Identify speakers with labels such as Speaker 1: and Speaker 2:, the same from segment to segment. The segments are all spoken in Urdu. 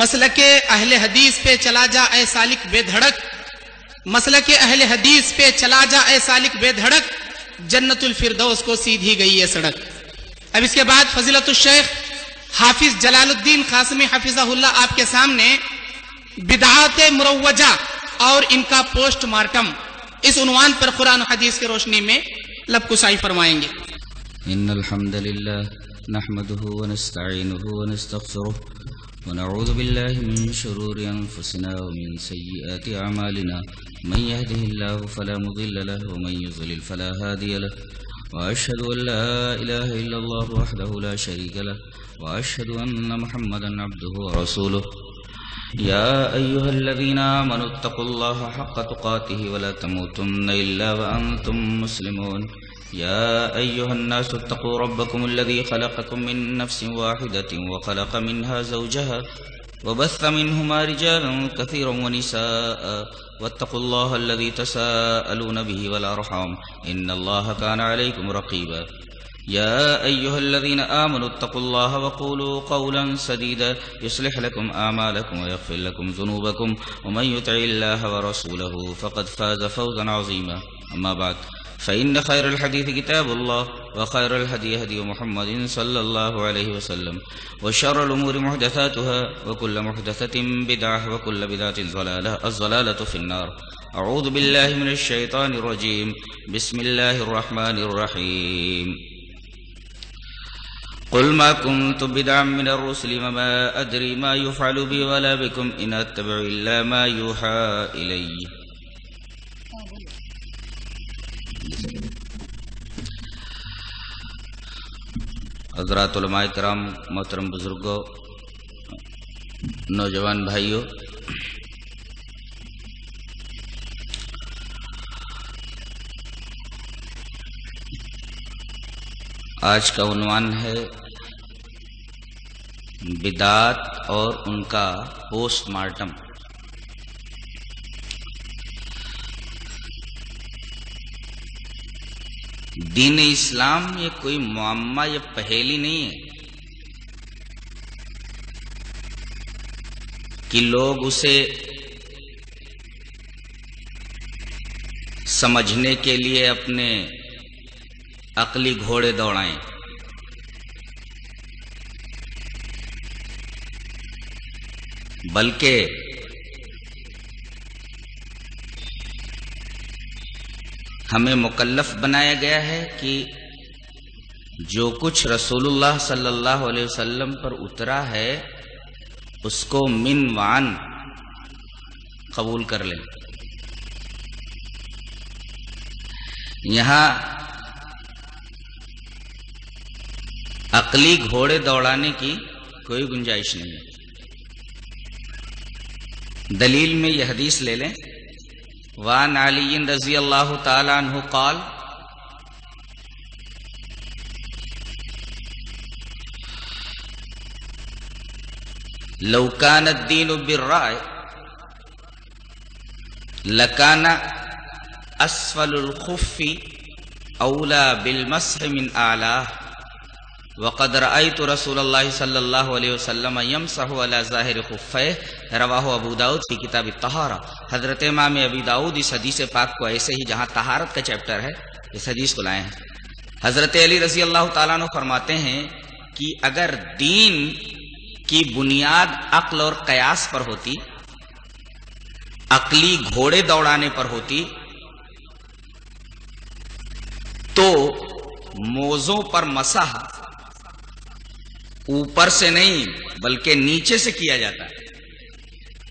Speaker 1: مسلک اہل حدیث پہ چلا جا اے سالک بے دھڑک، مسلک اہل حدیث پہ چلا جا اے سالک بے دھڑک، جنت الفردوس کو سیدھی گئی ہے سڑک۔ اب اس کے بعد فضیلت الشیخ حافظ جلال الدین قاسمی حفظہ اللہ آپ کے سامنے بدعات مروجہ اور ان کا پوسٹ مارٹم اس عنوان پر قرآن و حدیث کی روشنی میں لب کشائی فرمائیں گے۔
Speaker 2: ان الحمد للہ نحمده ونستعینه ونستغفره ونعوذ بالله من شرور انفسنا ومن سیئات اعمالنا من يهده الله فلا مضل له ومن يضلل فلا هادي له واشهد ان لا اله الا الله وحده لا شريك له واشهد ان محمدا عبده ورسوله يا أيها الذين آمنوا اتقوا الله حق تقاته ولا تموتن إلا وأنتم مسلمون يا أيها الناس اتقوا ربكم الذي خلقكم من نفس واحدة وخلق منها زوجها وبث منهما رجالا كثيرا ونساء واتقوا الله الذي تساءلون به والأرحام إن الله كان عليكم رقيبا يا أيها الذين آمنوا اتقوا الله وقولوا قولا سديدا يصلح لكم أعمالكم ويغفر لكم ذنوبكم ومن يطع الله ورسوله فقد فاز فوزا عظيما أما بعد فإن خير الحديث كتاب الله وخير الهدي هدي محمد صلى الله عليه وسلم وشر الأمور محدثاتها وكل محدثة بدعة وكل بدعة ضلالة الضلالة في النار أعوذ بالله من الشيطان الرجيم بسم الله الرحمن الرحيم قل ما كنت بدعا من الرسل وما أدري ما يفعل بي ولا بكم إن أتبع إلا ما يوحى إلي حضرات علماء کرام، محترم بزرگوں، نوجوان بھائیوں، آج کا عنوان ہے بدعات اور ان کا پوسٹ مارٹم۔ دین اسلام یہ کوئی معمہ یا پہیلی نہیں ہے کہ لوگ اسے سمجھنے کے لیے اپنے عقلی گھوڑے دوڑائیں۔ بلکہ ہمیں مکلف بنایا گیا ہے کہ جو کچھ رسول اللہ صلی اللہ علیہ وسلم پر اترا ہے اس کو من وعن قبول کر لیں۔ یہاں عقلی گھوڑے دوڑانے کی کوئی گنجائش نہیں ہے۔ دلیل میں یہ حدیث لے لیں، وعن علی رضی اللہ تعالی عنہ قال لو كان الدين بالرأي لكان اسفل الخف اولى بالمسح من اعلاه وقد رأيت رسول اللہ صلی اللہ علیہ وسلم یمسح علی ظاہر خفیہ، رواہ ابو داؤد فی کتاب الطہارہ۔ حضرت امام ابی داؤد اس حدیث پاک کو ایسے ہی جہاں طہارت کا چیپٹر ہے اس حدیث کو لائے ہیں۔ حضرت علی رضی اللہ تعالیٰ عنہ فرماتے ہیں کہ اگر دین کی بنیاد عقل اور قیاس پر ہوتی، عقلی گھوڑے دوڑانے پر ہوتی، تو موزوں پر مسح اوپر سے نہیں بلکہ نیچے سے کیا جاتا ہے۔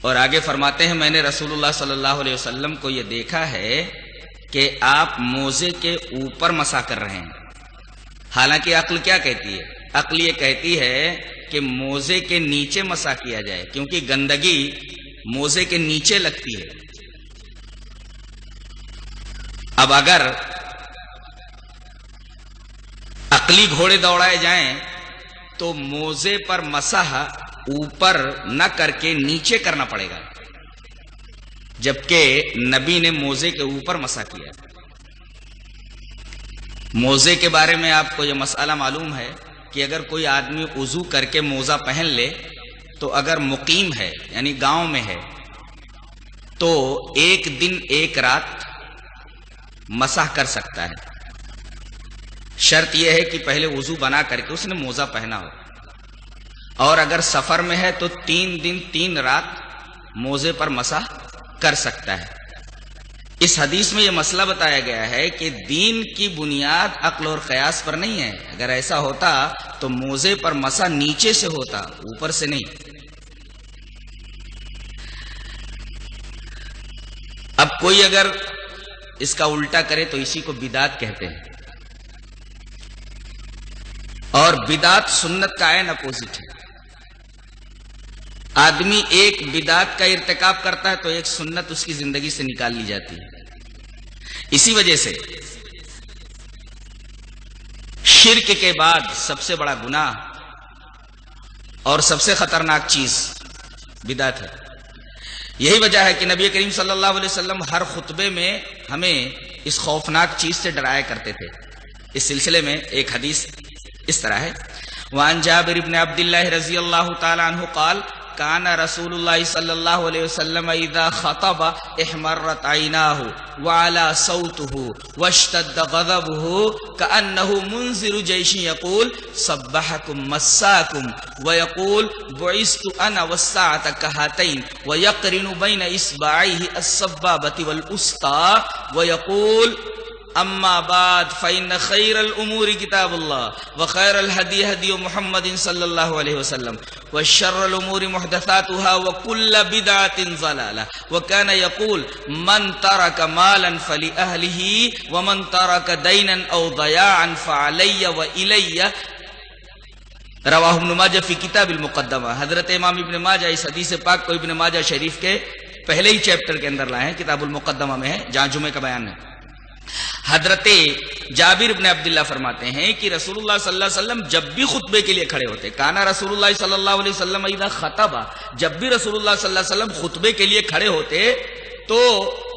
Speaker 2: اور آگے فرماتے ہیں میں نے رسول اللہ صلی اللہ علیہ وسلم کو یہ دیکھا ہے کہ آپ موزے کے اوپر مسح کر رہے ہیں، حالانکہ عقل کیا کہتی ہے؟ عقل یہ کہتی ہے کہ موزے کے نیچے مسح کیا جائے، کیونکہ گندگی موزے کے نیچے لگتی ہے۔ اب اگر عقلی گھوڑے دوڑائے جائیں تو موزے پر مسح اوپر نہ کر کے نیچے کرنا پڑے گا، جبکہ نبی نے موزے کے اوپر مسح کیا۔ موزے کے بارے میں آپ کو یہ مسئلہ معلوم ہے کہ اگر کوئی آدمی وضو کر کے موزہ پہن لے تو اگر مقیم ہے یعنی گاؤں میں ہے تو 1 دن 1 رات مسح کر سکتا ہے. شرط یہ ہے کہ پہلے وضو بنا کر کے اس نے موزہ پہنا ہو. اور اگر سفر میں ہے تو 3 دن 3 رات موزے پر مسح کر سکتا ہے. اس حدیث میں یہ مسئلہ بتایا گیا ہے کہ دین کی بنیاد عقل اور قیاس پر نہیں ہے. اگر ایسا ہوتا تو موزے پر مسح نیچے سے ہوتا، اوپر سے نہیں. اب کوئی اگر اس کا الٹا کرے تو اسی کو بدعت کہتے ہیں، اور بدعت سنت کا عین اپوزٹ ہے. آدمی ایک بدعت کا ارتکاب کرتا ہے تو ایک سنت اس کی زندگی سے نکال لی جاتی ہے. اسی وجہ سے شرک کے بعد سب سے بڑا گناہ اور سب سے خطرناک چیز بدعت ہے. یہی وجہ ہے کہ نبی کریم صلی اللہ علیہ وسلم ہر خطبے میں ہمیں اس خوفناک چیز سے ڈرایا کرتے تھے. اس سلسلے میں ایک حدیث اس طرح ہے: وعن جابر بن عبد الله رضی اللہ تعالی عنہ قال كان رسول الله صلى الله عليه وسلم اذا خطب احمرت عيناه وعلى صوته واشتد غضبه كأنه منذر جيش يقول صبحكم مساكم ويقول بعثت انا والساعة كهاتين ويقرن بين اصبعيه السبابة والوسطى ويقول اما بعد فإن خير الامور كتاب الله وخير الهدي هدي محمد صلى الله عليه وسلم وشر الامور محدثاتها وكل بدعة ضلالة وكان يقول من ترك مالا فلأهله ومن ترك دينا او ضياعا فعلي وإلي. رواہ ابن ماجہ فی کتاب المقدمہ. حضرت امام ابن ماجہ اس حدیث پاک کو ابن ماجہ شریف کے پہلے ہی چیپٹر کے اندر لائے ہیں، کتاب المقدمہ میں ہے جہاں جمعے کا بیان ہے. حضرت جابر بن عبداللہ فرماتے ہیں کہ رسول اللہ صلی اللہ علیہ وسلم جب بھی خطبے کے لیے کھڑے ہوتے، کانا رسول اللہ صلی اللہ علیہ وسلم اذا خطبہ، جب بھی رسول اللہ صلی اللہ علیہ وسلم خطبے کے لیے کھڑے ہوتے تو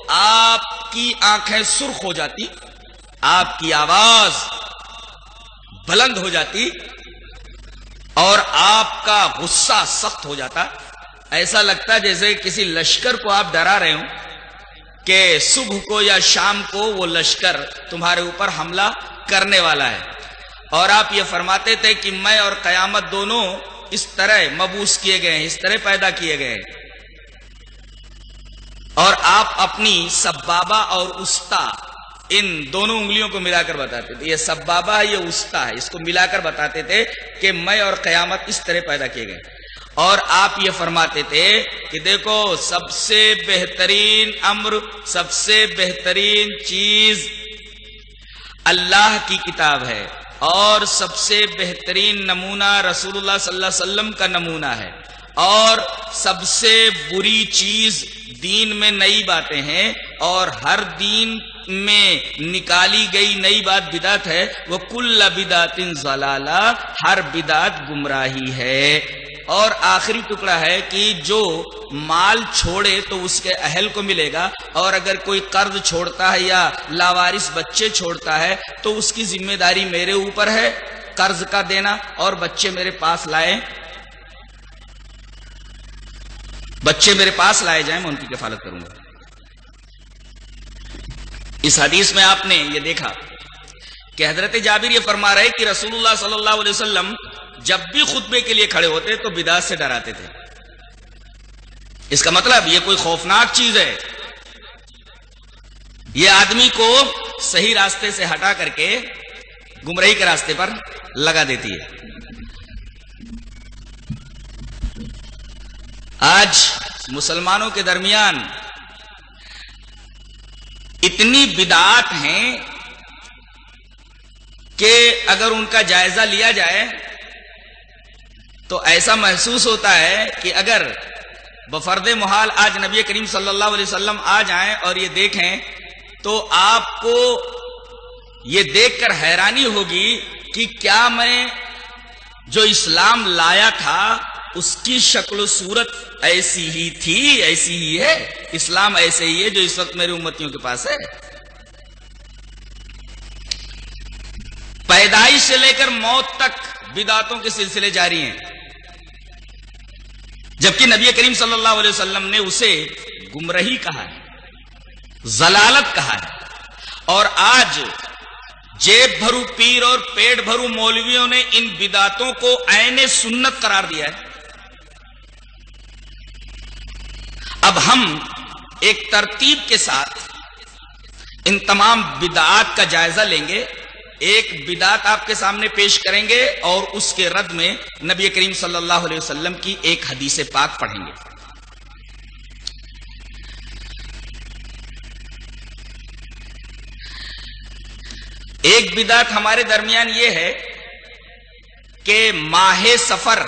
Speaker 2: آپ کی آنکھیں سرخ ہو جاتی، آپ کی آواز بلند ہو جاتی اور آپ کا غصہ سخت ہو جاتا. ایسا لگتا جیسے کسی لشکر کو آپ ڈرا رہے ہوں کہ صبح کو یا شام کو وہ لشکر تمہارے اوپر حملہ کرنے والا ہے. اور آپ یہ فرماتے تھے کہ میں اور قیامت دونوں اس طرح مبعوث کیے گئے ہیں، اس طرح پیدا کیے گئے ہیں. اور آپ اپنی سبابہ اور وسطی ان دونوں انگلیوں کو ملا کر بتاتے تھے، یہ سبابہ ہے، یہ وسطی ہے، اس کو ملا کر بتاتے تھے کہ میں اور قیامت اس طرح پیدا کیے گئے. اور آپ یہ فرماتے تھے کہ دیکھو سب سے بہترین امر، سب سے بہترین چیز اللہ کی کتاب ہے اور سب سے بہترین نمونہ رسول اللہ صلی اللہ علیہ وسلم کا نمونہ ہے، اور سب سے بری چیز دین میں نئی باتیں ہیں اور ہر دین میں نکالی گئی نئی بات بدعت ہے. وَكُلَّ بِدْعَةٍ ضَلَالَةٍ، ہر بدعت گمراہی ہے. اور آخری ٹکڑا ہے کہ جو مال چھوڑے تو اس کے اہل کو ملے گا، اور اگر کوئی قرض چھوڑتا ہے یا لاوارث بچے چھوڑتا ہے تو اس کی ذمہ داری میرے اوپر ہے قرض کا دینا، اور بچے میرے پاس لائے، بچے میرے پاس لائے جائیں، میں ان کی کفالت کروں گا. اس حدیث میں آپ نے یہ دیکھا کہ حضرت جابر یہ فرما رہے کہ رسول اللہ صلی اللہ علیہ وسلم جب بھی خطبے کے لیے کھڑے ہوتے تو بدعت سے ڈراتے تھے. اس کا مطلب یہ کوئی خوفناک چیز ہے، یہ آدمی کو صحیح راستے سے ہٹا کر کے گمراہی کے راستے پر لگا دیتی ہے. آج مسلمانوں کے درمیان اتنی بدعات ہیں کہ اگر ان کا جائزہ لیا جائے تو ایسا محسوس ہوتا ہے کہ اگر بفرض محال آج نبی کریم صلی اللہ علیہ وسلم آ جائیں اور یہ دیکھیں تو آپ کو یہ دیکھ کر حیرانی ہوگی کہ کیا میں جو اسلام لایا تھا اس کی شکل و صورت ایسی ہی تھی، ایسی ہی ہے، اسلام ایسے ہی ہے جو اس وقت میری امتیوں کے پاس ہے. پیدائش سے لے کر موت تک بدعتوں کے سلسلے جاری ہیں. جبکہ نبی کریم صلی اللہ علیہ وسلم نے اسے گمراہی کہا ہے، ضلالت کہا ہے، اور آج جیب بھرو پیر اور پیٹ بھرو مولویوں نے ان بدعتوں کو عین سنت قرار دیا ہے۔ اب ہم ایک ترتیب کے ساتھ ان تمام بدعات کا جائزہ لیں گے، ایک بدعت آپ کے سامنے پیش کریں گے اور اس کے رد میں نبی کریم صلی اللہ علیہ وسلم کی ایک حدیث پاک پڑھیں گے۔ ایک بدعت ہمارے درمیان یہ ہے کہ ماہ سفر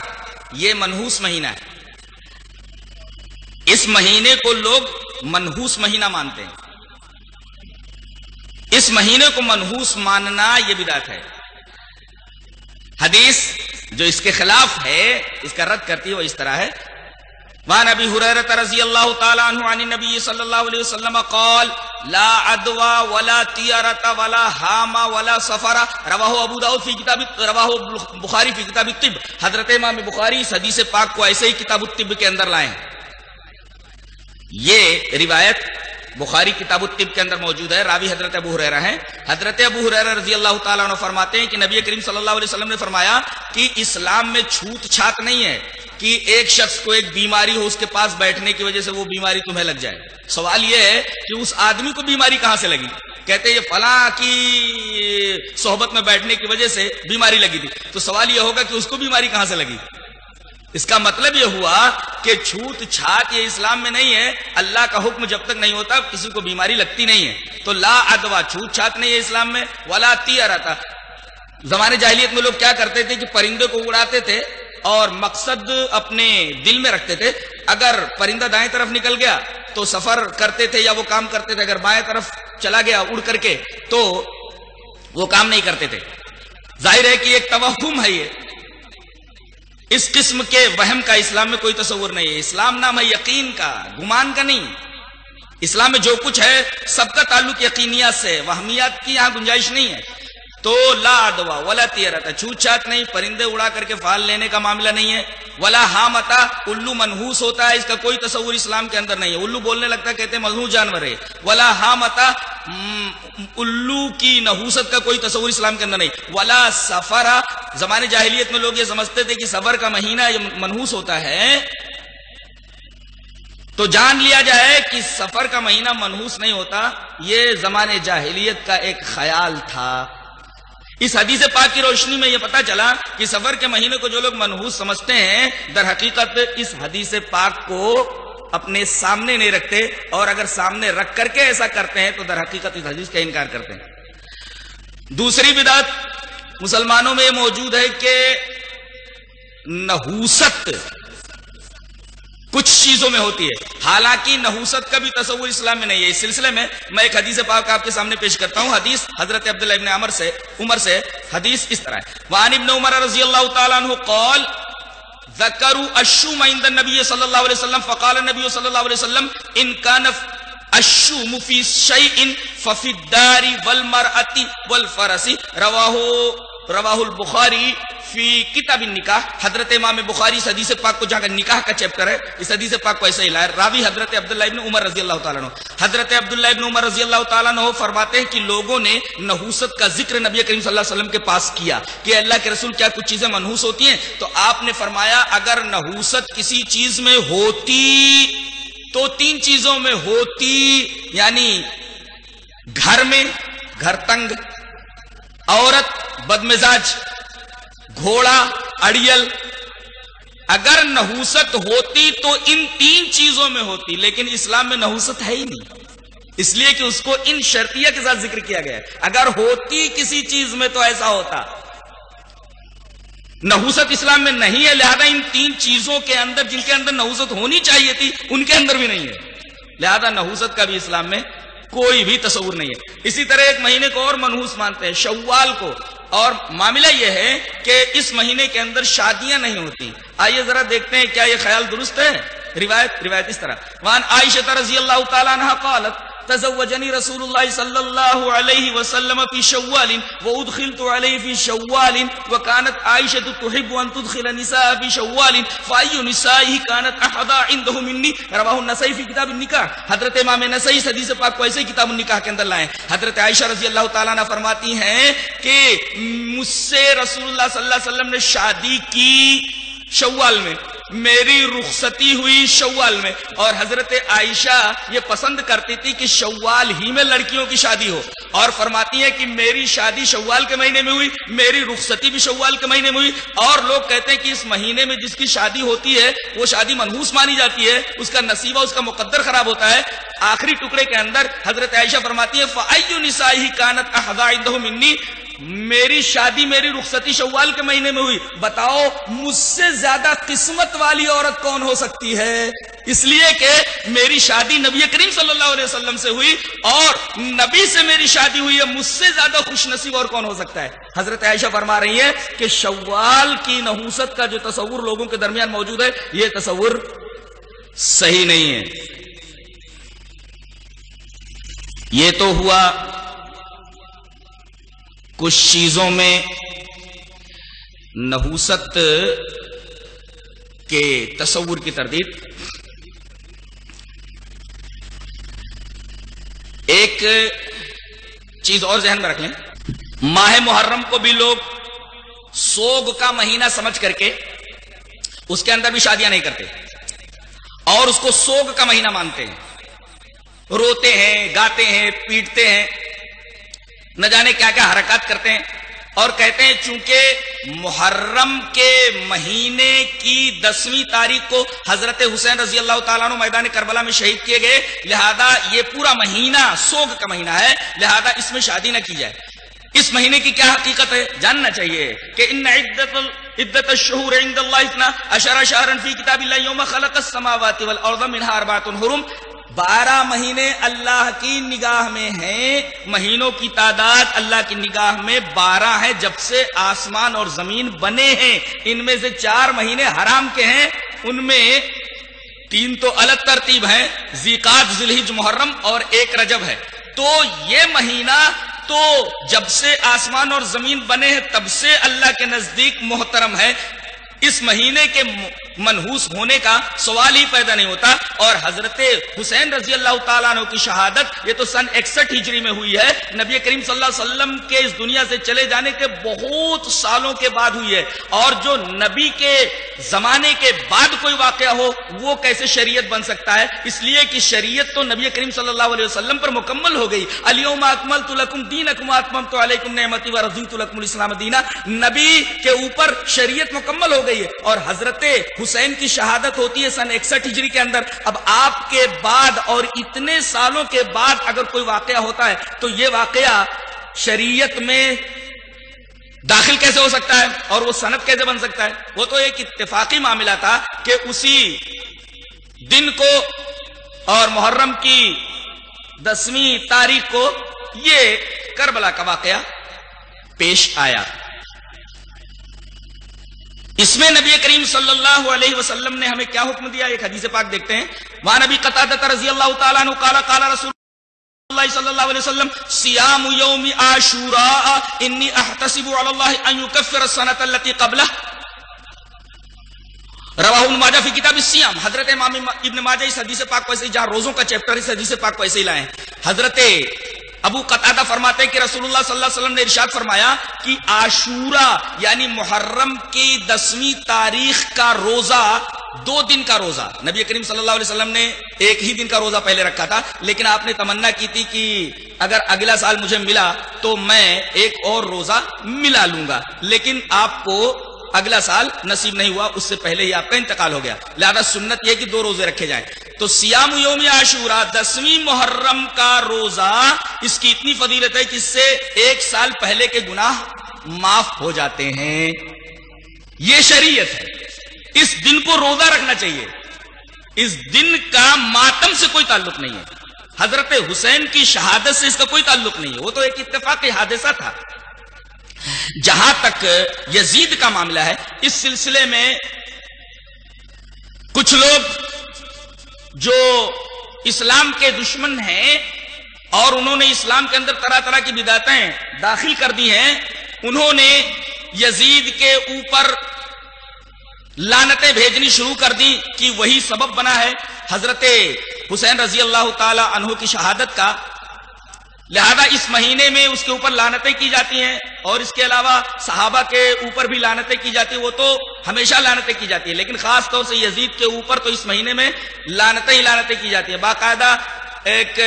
Speaker 2: یہ منحوس مہینہ ہے، اس مہینے کو لوگ منحوس مہینہ مانتے ہیں۔ اس مہینے کو منحوس ماننا یہ بدعت ہے۔ حدیث جو اس کے خلاف ہے، اس کا رد کرتی ہے، وہ اس طرح ہے: وعن ابی ہریرہ رضی اللہ تعالی عنہ عن النبی صلی اللہ علیہ وسلم قال لا عدوى ولا طیرة ولا حام ولا سفر رواہ ابو داؤد فی کتاب رواہ بخاری فی کتاب الطب۔ حضرت امام بخاری اس حدیث پاک کو ایسے ہی کتاب الطب کے اندر لائے ہیں۔ یہ روایت بخاری کتاب الطب کے اندر موجود ہے، راوی حضرت ابو ہریرہ ہیں۔ حضرت ابو ہریرہ رضی اللہ تعالیٰ عنہ فرماتے ہیں کہ نبی کریم صلی اللہ علیہ وسلم نے فرمایا کہ اسلام میں چھوت چھات نہیں ہے کہ ایک شخص کو ایک بیماری ہو، اس کے پاس بیٹھنے کی وجہ سے وہ بیماری تمہیں لگ جائے۔ سوال یہ ہے کہ اس آدمی کو بیماری کہاں سے لگی؟ کہتے ہیں یہ فلاں کی صحبت میں بیٹھنے کی وجہ سے بیماری لگی تھی، تو سوال یہ ہوگا کہ اس کو بیماری کہاں سے لگی؟ اس کا مطلب یہ ہوا کہ چھوت چھات یہ اسلام میں نہیں ہے۔ اللہ کا حکم جب تک نہیں ہوتا کسی کو بیماری لگتی نہیں ہے۔ تو لا عدوہ چھوت چھات نہیں ہے اسلام میں، ولا طیرۃ۔ زمانے جاہلیت میں لوگ کیا کرتے تھے کہ پرندے کو اڑاتے تھے اور مقصد اپنے دل میں رکھتے تھے، اگر پرندہ دائیں طرف نکل گیا تو سفر کرتے تھے یا وہ کام کرتے تھے، اگر بائیں طرف چلا گیا اڑ کر کے تو وہ کام نہیں کرتے تھے۔ ظاہر ہے کہ ایک توہم ہے، یہ اس قسم کے وہم کا اسلام میں کوئی تصور نہیں ہے۔ اسلام نام ہے یقین کا، گمان کا نہیں۔ اسلام میں جو کچھ ہے سب کا تعلق یقینیات سے، وہمیات کی یہاں گنجائش نہیں ہے۔ تو لا عدوہ ولا طیرۃ، چھوت چھات نہیں، پرندے اڑا کر کے فال لینے کا معاملہ نہیں ہے۔ ولا حامۃ، الو منحوس ہوتا ہے، اس کا کوئی تصور اسلام کے اندر نہیں ہے۔ الو بولنے لگتا ہے، کہتے ہیں منحوس جانور ہے۔ ولا حامۃ، الو کی نحوست کا کوئی تصور اسلام کے اندر نہیں۔ ولا سفر، زمانے جاہلیت میں لوگ یہ سمجھتے تھے کہ سفر کا مہینہ یہ منحوس ہوتا ہے، تو جان لیا جائے کہ سفر کا مہینہ منحوس نہیں ہوتا، یہ زمانے جاہلیت کا ایک خیال تھا۔ اس حدیث پاک کی روشنی میں یہ پتا چلا کہ سفر کے مہینے کو جو لوگ منحوس سمجھتے ہیں، در حقیقت اس حدیث پاک کو اپنے سامنے نہیں رکھتے، اور اگر سامنے رکھ کر کے ایسا کرتے ہیں تو در حقیقت اس حدیث کا انکار کرتے ہیں۔ دوسری بدعت مسلمانوں میں موجود ہے کہ نحوست کچھ چیزوں میں ہوتی ہے، حالانکہ نحوست کا بھی تصور اسلام میں نہیں ہے۔ اس سلسلے میں میں ایک حدیث پاک آپ کے سامنے پیش کرتا ہوں۔ حدیث حضرت عبداللہ ابن عمر سے حدیث اس طرح ہے: وعن ابن عمر رضی اللہ تعالی عنہ قال ذکروا الشوم عند النبي صلی اللہ علیہ وسلم فقال النبي صلی اللہ علیہ وسلم ان كان الشوم في شيء ففي الدار والمرأة والفرس رواہ البخاری فی کتاب النکاح۔ حضرت امام بخاری اس حدیث پاک کو جہاں کا نکاح کا چیپٹر ہے، اس حدیث پاک کو ایسے ہی لایا۔ راوی حضرت عبداللہ ابن عمر رضی اللہ تعالیٰ عنہ۔ حضرت عبداللہ ابن عمر رضی اللہ تعالیٰ عنہ فرماتے ہیں کہ لوگوں نے نحوست کا ذکر نبی کریم صلی اللہ علیہ وسلم کے پاس کیا کہ اللہ کے رسول کیا کچھ چیزیں منحوس ہوتی ہیں؟ تو آپ نے فرمایا اگر نحوست کسی چیز میں ہوتی تو تین چیزوں میں ہوتی، یعنی گھر میں گھر تنگ، عورت بدمزاج، گھوڑا اڑیل۔ اگر نحوست ہوتی تو ان تین چیزوں میں ہوتی، لیکن اسلام میں نحوست ہے ہی نہیں، اس لیے کہ اس کو ان شرطیہ کے ساتھ ذکر کیا گیا ہے۔ اگر ہوتی کسی چیز میں تو ایسا ہوتا، نحوست اسلام میں نہیں ہے، لہذا ان تین چیزوں کے اندر جن کے اندر نحوست ہونی چاہیے تھی ان کے اندر بھی نہیں ہے، لہذا نحوست کا بھی اسلام میں کوئی بھی تصور نہیں ہے۔ اسی طرح ایک مہینے کو اور منحوس مانتے ہیں، شوال کو، اور معاملہ یہ ہے کہ اس مہینے کے اندر شادیاں نہیں ہوتی۔ آئیے ذرا دیکھتے ہیں کیا یہ خیال درست ہے۔ روایت اس طرح: وان عائشہ رضی اللہ تعالی عنہا قالت تزوجني رسول الله صلى الله عليه وسلم في شوال وادخلت عليه في شوال وكانت عائشة تحب ان تدخل النساء في شوال فأي نسائه كانت احدا عنده مني رواه النسائی في کتاب النکاح. حضرت امام نسائی حدیث پاک کو ایسے کتاب النکاح کے اندر لائے. حضرت عائشہ رضی اللہ تعالیٰ عنہ فرماتی ہیں کہ مجھ سے رسول اللہ صلی اللہ علیہ وسلم نے شادی کی شوال میں، میری رخصتی ہوئی شوال میں، اور حضرت عائشہ یہ پسند کرتی تھی کہ شوال ہی میں لڑکیوں کی شادی ہو، اور فرماتی ہے کہ میری شادی شوال کے مہینے میں ہوئی، میری رخصتی بھی شوال کے مہینے میں ہوئی. اور لوگ کہتے ہیں کہ اس مہینے میں جس کی شادی ہوتی ہے وہ شادی منحوس مانی جاتی ہے، اس کا نصیبہ، اس کا مقدر خراب ہوتا ہے. آخری ٹکڑے کے اندر حضرت عائشہ فرماتی ہے فَأَيُّ نِسَائِهِ كَانَتْ أَحْظَىٰ عِندَهُ مِنِّي، میری شادی، میری رخصتی شوال کے مہینے میں ہوئی، بتاؤ مجھ سے زیادہ قسمت والی عورت کون ہو سکتی ہے؟ اس لیے کہ میری شادی نبی کریم صلی اللہ علیہ وسلم سے ہوئی اور نبی سے میری شادی ہوئی ہے، مجھ سے زیادہ خوش نصیب اور کون ہو سکتا ہے؟ حضرت عائشہ فرما رہی ہے کہ شوال کی نحوست کا جو تصور لوگوں کے درمیان موجود ہے، یہ تصور صحیح نہیں ہے. یہ تو ہوا کچھ چیزوں میں نحوست کے تصور کی تردید. ایک چیز اور ذہن میں رکھ لیں، ماہ محرم کو بھی لوگ سوگ کا مہینہ سمجھ کر کے اس کے اندر بھی شادیاں نہیں کرتے اور اس کو سوگ کا مہینہ مانتے ہیں، روتے ہیں، گاتے ہیں، پیٹتے ہیں، نہ جانے کیا کیا حرکات کرتے ہیں، اور کہتے ہیں چونکہ محرم کے مہینے کی 10ویں تاریخ کو حضرت حسین رضی اللہ تعالیٰ عنہ میدان کربلا میں شہید کیے گئے، لہذا یہ پورا مہینہ سوگ کا مہینہ ہے، لہذا اس میں شادی نہ کی جائے. اس مہینے کی کیا حقیقت ہے جاننا چاہیے کہ ان عدت الشہور عند اللہ 12 شہرا فی کتاب اللہ یوم خلق السماوات والارض منها 4 حرم. 12 مہینے اللہ کی نگاہ میں ہیں، مہینوں کی تعداد اللہ کی نگاہ میں 12 ہے جب سے آسمان اور زمین بنے ہیں. ان میں سے 4 مہینے حرام کے ہیں، ان میں 3 تو الگ ترتیب ہیں، ذیقعد، ذوالحجہ، محرم اور 1 رجب ہے. تو یہ مہینہ تو جب سے آسمان اور زمین بنے ہیں تب سے اللہ کے نزدیک محترم ہے. اس مہینے کے منحوس ہونے کا سوال ہی پیدا نہیں ہوتا. اور حضرت حسین رضی اللہ تعالیٰ عنہ کی شہادت یہ تو سن 61 ہجری میں ہوئی ہے، نبی کریم صلی اللہ علیہ وسلم کے اس دنیا سے چلے جانے کے بہت سالوں کے بعد ہوئی ہے. اور جو نبی کے زمانے کے بعد کوئی واقعہ ہو وہ کیسے شریعت بن سکتا ہے؟ اس لیے کہ شریعت تو نبی کریم صلی اللہ علیہ وسلم پر مکمل ہو گئی. الیوم اکملت لکم دینکم واتممت علیکم نعمتی ورضیت لکم الاسلام دینا. نبی کے اوپر شریعت مکمل ہو گئی ہے. اور حضرت حسین کی شہادت ہوتی ہے سن 61 ہجری کے اندر. اب آپ کے بعد اور اتنے سالوں کے بعد اگر کوئی واقعہ ہوتا ہے تو یہ واقعہ شریعت میں داخل کیسے ہو سکتا ہے اور وہ سند کیسے بن سکتا ہے؟ وہ تو ایک اتفاقی معاملہ تھا کہ اسی دن کو اور محرم کی 10ویں تاریخ کو یہ کربلا کا واقعہ پیش آیا. اس میں نبی کریم صلی اللہ علیہ وسلم نے ہمیں کیا حکم دیا؟ ایک حدیث پاک دیکھتے ہیں. وعن ابی قتادہ رضی اللہ تعالیٰ عنہ قال قال رسول اللہ صلی اللہ علیہ وسلم صیام یوم عاشوراء انی احتسب علی اللہ ان یکفر السنۃ التي قبلہ. رواہ ابن ماجہ فی کتاب الصیام. حضرت امام ابن ماجہ اس حدیث پاک کو ایسے ہی، جہاں روزوں کا چیپٹر، اس حدیث پاک کو ایسے ہی لائے ہیں. حضرت ابو قتادہ فرماتے ہیں کہ رسول اللہ صلی اللہ علیہ وسلم نے ارشاد فرمایا کہ عاشورہ یعنی محرم کی 10ویں تاریخ کا روزہ 2 دن کا روزہ، نبی کریم صلی اللہ علیہ وسلم نے 1 ہی دن کا روزہ پہلے رکھا تھا، لیکن آپ نے تمنا کی تھی کہ اگر اگلا سال مجھے ملا تو میں ایک اور روزہ ملا لوں گا، لیکن آپ کو اگلا سال نصیب نہیں ہوا، اس سے پہلے ہی آپ کا انتقال ہو گیا. لہذا سنت یہ کہ 2 روزے رکھے جائیں. تو سیام یوم عاشوراء 10ویں محرم کا روزہ، اس کی اتنی فضیلت ہے کہ اس سے 1 سال پہلے کے گناہ معاف ہو جاتے ہیں. یہ شریعت ہے. اس دن کو روزہ رکھنا چاہیے. اس دن کا ماتم سے کوئی تعلق نہیں ہے. حضرت حسین کی شہادت سے اس کا کوئی تعلق نہیں ہے، وہ تو ایک اتفاقی حادثہ تھا. جہاں تک یزید کا معاملہ ہے، اس سلسلے میں کچھ لوگ جو اسلام کے دشمن ہیں
Speaker 3: اور انہوں نے اسلام کے اندر طرح طرح کی بدعتیں داخل کر دی ہیں. انہوں نے یزید کے اوپر لعنتیں بھیجنی شروع کر دی کہ وہی سبب بنا ہے حضرت حسین رضی اللہ تعالی عنہ کی شہادت کا. لہذا اس مہینے میں اس کے اوپر لعنتیں کی جاتی ہیں، اور اس کے علاوہ صحابہ کے اوپر بھی لعنتیں کی جاتی ہیں. وہ تو ہمیشہ لعنتیں کی جاتی ہیں، لیکن خاص طور سے یزید کے اوپر تو اس مہینے میں لعنتیں ہی لعنتیں کی جاتی ہیں. باقاعدہ ایک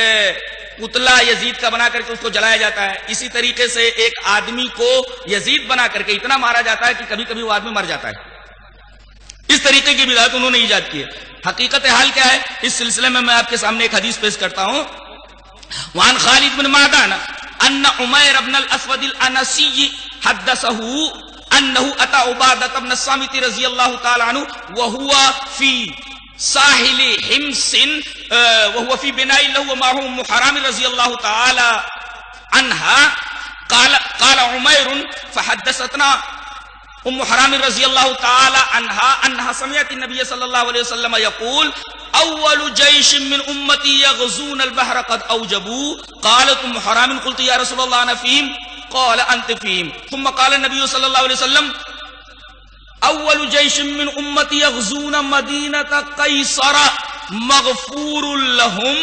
Speaker 3: پتلا یزید کا بنا کر کے اس کو جلایا جاتا ہے. اسی طریقے سے ایک آدمی کو یزید بنا کر کے اتنا مارا جاتا ہے کہ کبھی کبھی وہ آدمی مر جاتا ہے. اس طریقے کی بدعت انہوں نے ایجاد کی ہے. حقیقت حال کیا ہے اس سلسلے میں آپ کے سامنے ایک حدیث پیش کرتا ہوں. وعن خالد بن معدان ان عمیر بن الاسود الانسی حدثه انه اتى عبادة بن الصامت رضی اللہ تعالی عنہ وهو في ساحل حمص وهو في بناء له ومعه ام حرام رضی اللہ تعالی عنها قال عمیر فحدثتنا ام حرام رضی اللہ تعالی عنها سمعت النبي صلی اللہ علیہ وسلم يقول اول جيش من امتي يغزون البحر قد اوجبوا. قالت ام حرام قلت يا رسول الله انا فيهم قال انت فيهم. ثم قال النبي صلى الله عليه وسلم اول جيش من امتي يغزون مدينة قيصر مغفور لهم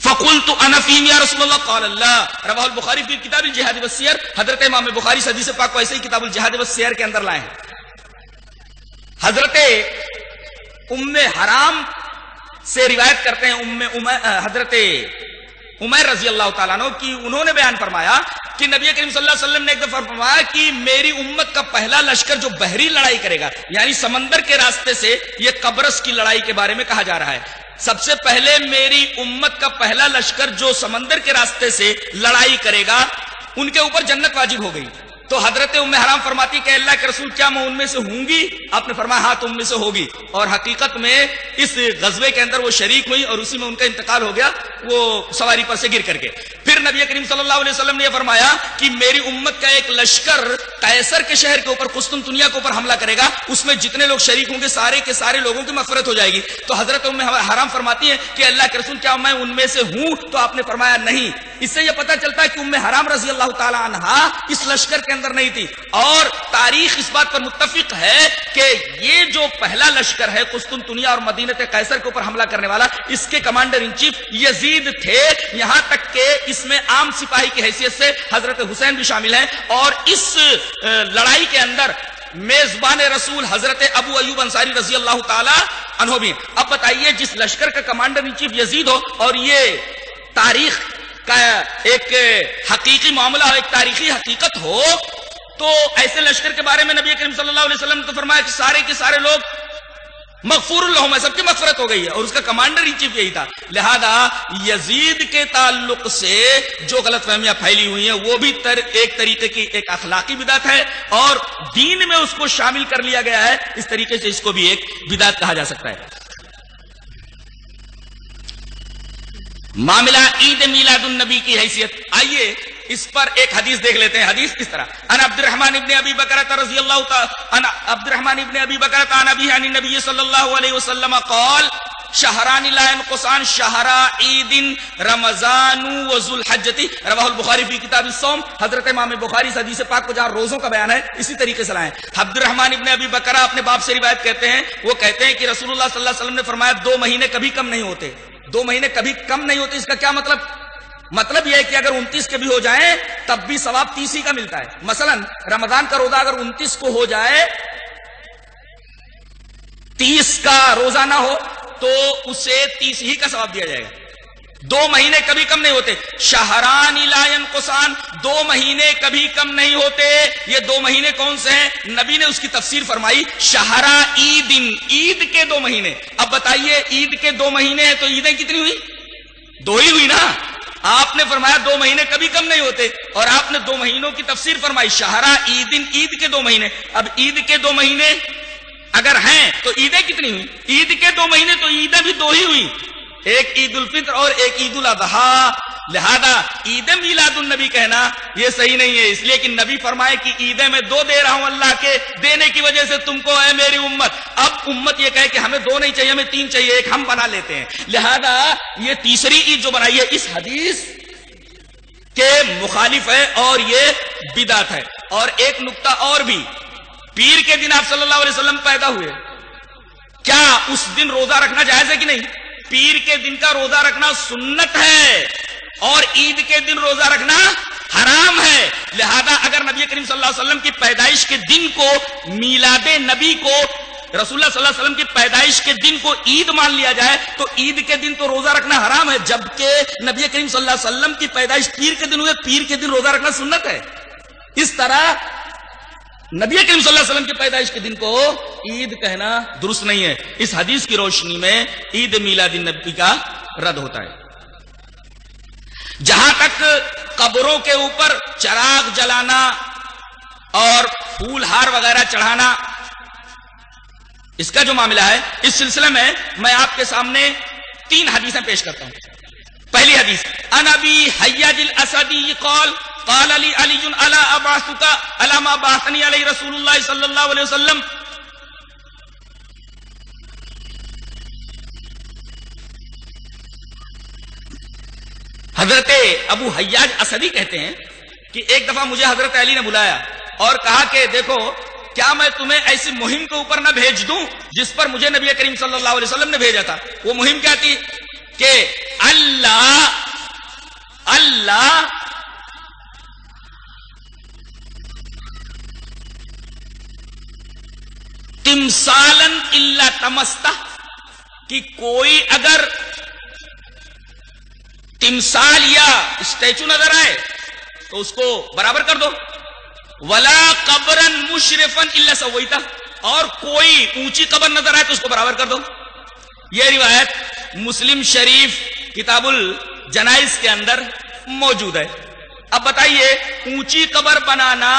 Speaker 3: فقلت انا فيهم يا رسول الله قال لا. رواه البخاری في کتاب الجہاد والسیر. حضرت امام بخاری حدیث پاک کو ایسے ہی کتاب الجہاد والسیر کے اندر لائے ہیں. حضرت ام حرام سے روایت کرتے ہیں حضرت عمیر رضی اللہ تعالیٰ عنہ کی انہوں نے بیان فرمایا کہ نبی کریم صلی اللہ علیہ وسلم نے ایک دفعہ فرمایا کہ میری امت کا پہلا لشکر جو بحری لڑائی کرے گا، یعنی سمندر کے راستے سے، یہ قبرص کی لڑائی کے بارے میں کہا جا رہا ہے. سب سے پہلے میری امت کا پہلا لشکر جو سمندر کے راستے سے لڑائی کرے گا ان کے اوپر جنت واجب ہو گئی. تو حضرت ام حرام فرماتی کہ اللہ کے رسول کیا میں ان میں سے ہوں گی؟ آپ نے فرمایا ہاں تم میں سے ہوگی. اور حقیقت میں اس غزوے کے اندر وہ شریک ہوئی اور اسی میں ان کا انتقال ہو گیا وہ سواری پر سے گر کر کے. پھر نبی کریم صلی اللہ علیہ وسلم نے یہ فرمایا کہ میری امت کا ایک لشکر قیصر کے شہر کے اوپر قسطنطنیہ کے اوپر حملہ کرے گا، اس میں جتنے لوگ شریک ہوں گے سارے کے سارے لوگوں کی مغفرت ہو جائے گی. تو حضرت ام حرام فرماتی ہے کہ اللہ کے رسول کیا میں ان میں سے ہوں؟ تو آپ نے فرمایا نہیں. اس سے یہ پتہ چلتا ہے کہ ام حرام رضی اللہ تعالی عنہا اس لشکر کے اندر نہیں تھی. اور تاریخ اس بات پر متفق ہے کہ یہ جو پہلا لشکر ہے قسطنطنیہ اور مدینہ قیصر کے اوپر حملہ کرنے والا، اس کے کمانڈر ان چیف یزید تھے. یہاں تک کہ اس میں عام سپاہی کی حیثیت سے حضرت حسین بھی شامل ہیں. اور اس لڑائی کے اندر میزبان رسول حضرت ابو ایوب انصاری رضی اللہ تعالی عنہ بھی. اب بتائیے جس لشکر کا کمانڈر ان چیف یزید ہو اور یہ تاریخ کا ایک حقیقی معاملہ ہو، ایک تاریخی حقیقت ہو، تو ایسے لشکر کے بارے میں نبی کریم صلی اللہ علیہ وسلم نے تو فرمایا کہ سارے کے سارے لوگ مغفور لہم، سب کی مغفرت ہو گئی ہے، اور اس کا کمانڈر ان چیف یہی تھا. لہذا یزید کے تعلق سے جو غلط فہمیاں پھیلی ہوئی ہیں وہ بھی ایک طریقے کی ایک اخلاقی بدعت ہے، اور دین میں اس کو شامل کر لیا گیا ہے. اس طریقے سے اس کو بھی ایک بدعت کہا جا سکتا ہے. معاملہ عید میلاد النبی کی حیثیت، آئیے اس پر ایک حدیث دیکھ لیتے ہیں. حدیث کس طرح؟ ان عبد الرحمن ابن ابی بکرۃ رضی اللہ تعالی ان عبد الرحمن ابن ابی بکرۃ عن ابی عن النبی صلی اللہ علیہ وسلم قال شہران لا ينقصان شہر عید رمضان و ذو الحجۃ. رواہ البخاری فی کتاب الصوم. حضرت امام بخاری اس حدیث پاک کو جہاں روزوں کا بیان ہے اسی طریقے سے لائیں. عبد الرحمن ابن ابی بکرہ اپنے باپ سے روایت کرتے ہیں، وہ کہتے ہیں کہ رسول اللہ صلی اللہ علیہ وسلم نے فرمایا 2 مہینے کبھی کم نہیں ہوتے. 2 مہینے کبھی کم نہیں ہوتے. اس کا کیا مطلب؟ مطلب یہ ہے کہ اگر 29 کے بھی ہو جائیں تب بھی ثواب 30 ہی کا ملتا ہے. مثلا رمضان کا روزہ اگر 29 کو ہو جائے، 30 کا روزہ نہ ہو تو اسے 30 ہی کا ثواب دیا جائے گا. 2 مہینے کبھی کم نہیں ہوتے. شہران لا ينقصان، 2 مہینے کبھی کم نہیں ہوتے. یہ 2 مہینے کون سے ہیں؟ نبی نے اس کی تفسیر فرمائی شہر عید، عید کے 2 مہینے. اب بتائیے عید کے 2 مہینے ہیں تو عیدیں کتنی ہوئی؟ 2 ہی ہوئی نا. آپ نے فرمایا 2 مہینے کبھی کم نہیں ہوتے، اور آپ نے 2 مہینوں کی تفسیر فرمائی شہر عید، عید کے 2 مہینے. اب عید کے 2 مہینے اگر ہیں تو عیدیں کتنی ہوئی؟ عید کے 2 مہینے تو عیدیں بھی 2 ہی ہوئی، ایک عید الفطر اور ایک عید الاضحیٰ. لہذا عید میلاد النبی کہنا یہ صحیح نہیں ہے، اس لیے کہ نبی فرمائے کہ عیدیں میں 2 دے رہا ہوں اللہ کے دینے کی وجہ سے تم کو ہے میری امت. اب امت یہ کہے کہ ہمیں 2 نہیں چاہیے، ہمیں 3 چاہیے، ایک ہم بنا لیتے ہیں. لہذا یہ تیسری عید جو بنائی ہے اس حدیث کے مخالف ہے اور یہ بدعت ہے. اور ایک نقطہ اور بھی، پیر کے دن آپ صلی اللہ علیہ وسلم پیدا ہوئے، کیا اس دن روزہ رکھنا جائز ہے کہ نہیں؟ پیر کے دن کا روزہ رکھنا سنت ہے اور عید کے دن روزہ رکھنا حرام ہے. لہذا اگر نبی کریم صلی اللہ علیہ وسلم کی پیدائش کے دن کو، میلاد نبی کو، رسول اللہ صلی اللہ علیہ وسلم کی پیدائش کے دن کو عید مان لیا جائے تو عید کے دن تو روزہ رکھنا حرام ہے، جبکہ نبی کریم صلی اللہ علیہ وسلم کی پیدائش پیر کے دن ہوئے، پیر کے دن روزہ رکھنا سنت ہے. اس طرح نبی کریم صلی اللہ علیہ وسلم کی پیدائش کے دن کو عید کہنا درست نہیں ہے. اس حدیث کی روشنی میں عید میلاد النبی کا رد ہوتا ہے. جہاں تک قبروں کے اوپر چراغ جلانا اور پھول ہار وغیرہ چڑھانا اس کا جو معاملہ ہے، اس سلسلے میں میں آپ کے سامنے 3 حدیثیں پیش کرتا ہوں. پہلی حدیث، عن ابی حیاج الاسدی قال قال علی علی الا ابعثک الا ما بعثنی علی رسول اللہ صلی اللہ علیہ وسلم. حضرت ابو حیاج اسدی کہتے ہیں کہ ایک دفعہ مجھے حضرت علی نے بلایا اور کہا کہ دیکھو کیا میں تمہیں ایسی مہم کے اوپر نہ بھیج دوں جس پر مجھے نبی کریم صلی اللہ علیہ وسلم نے بھیجا تھا. وہ مہم کیا تھی کہ اللہ تمثالن الا تمستہ، کہ کوئی اگر تمثال یا اسٹیچو نظر آئے تو اس کو برابر کر دو. ولا قبرن مشرفن الا سویتہ، اور کوئی اونچی قبر نظر آئے تو اس کو برابر کر دو. یہ روایت مسلم شریف کتاب الجنائز کے اندر موجود ہے. اب بتائیے، اونچی قبر بنانا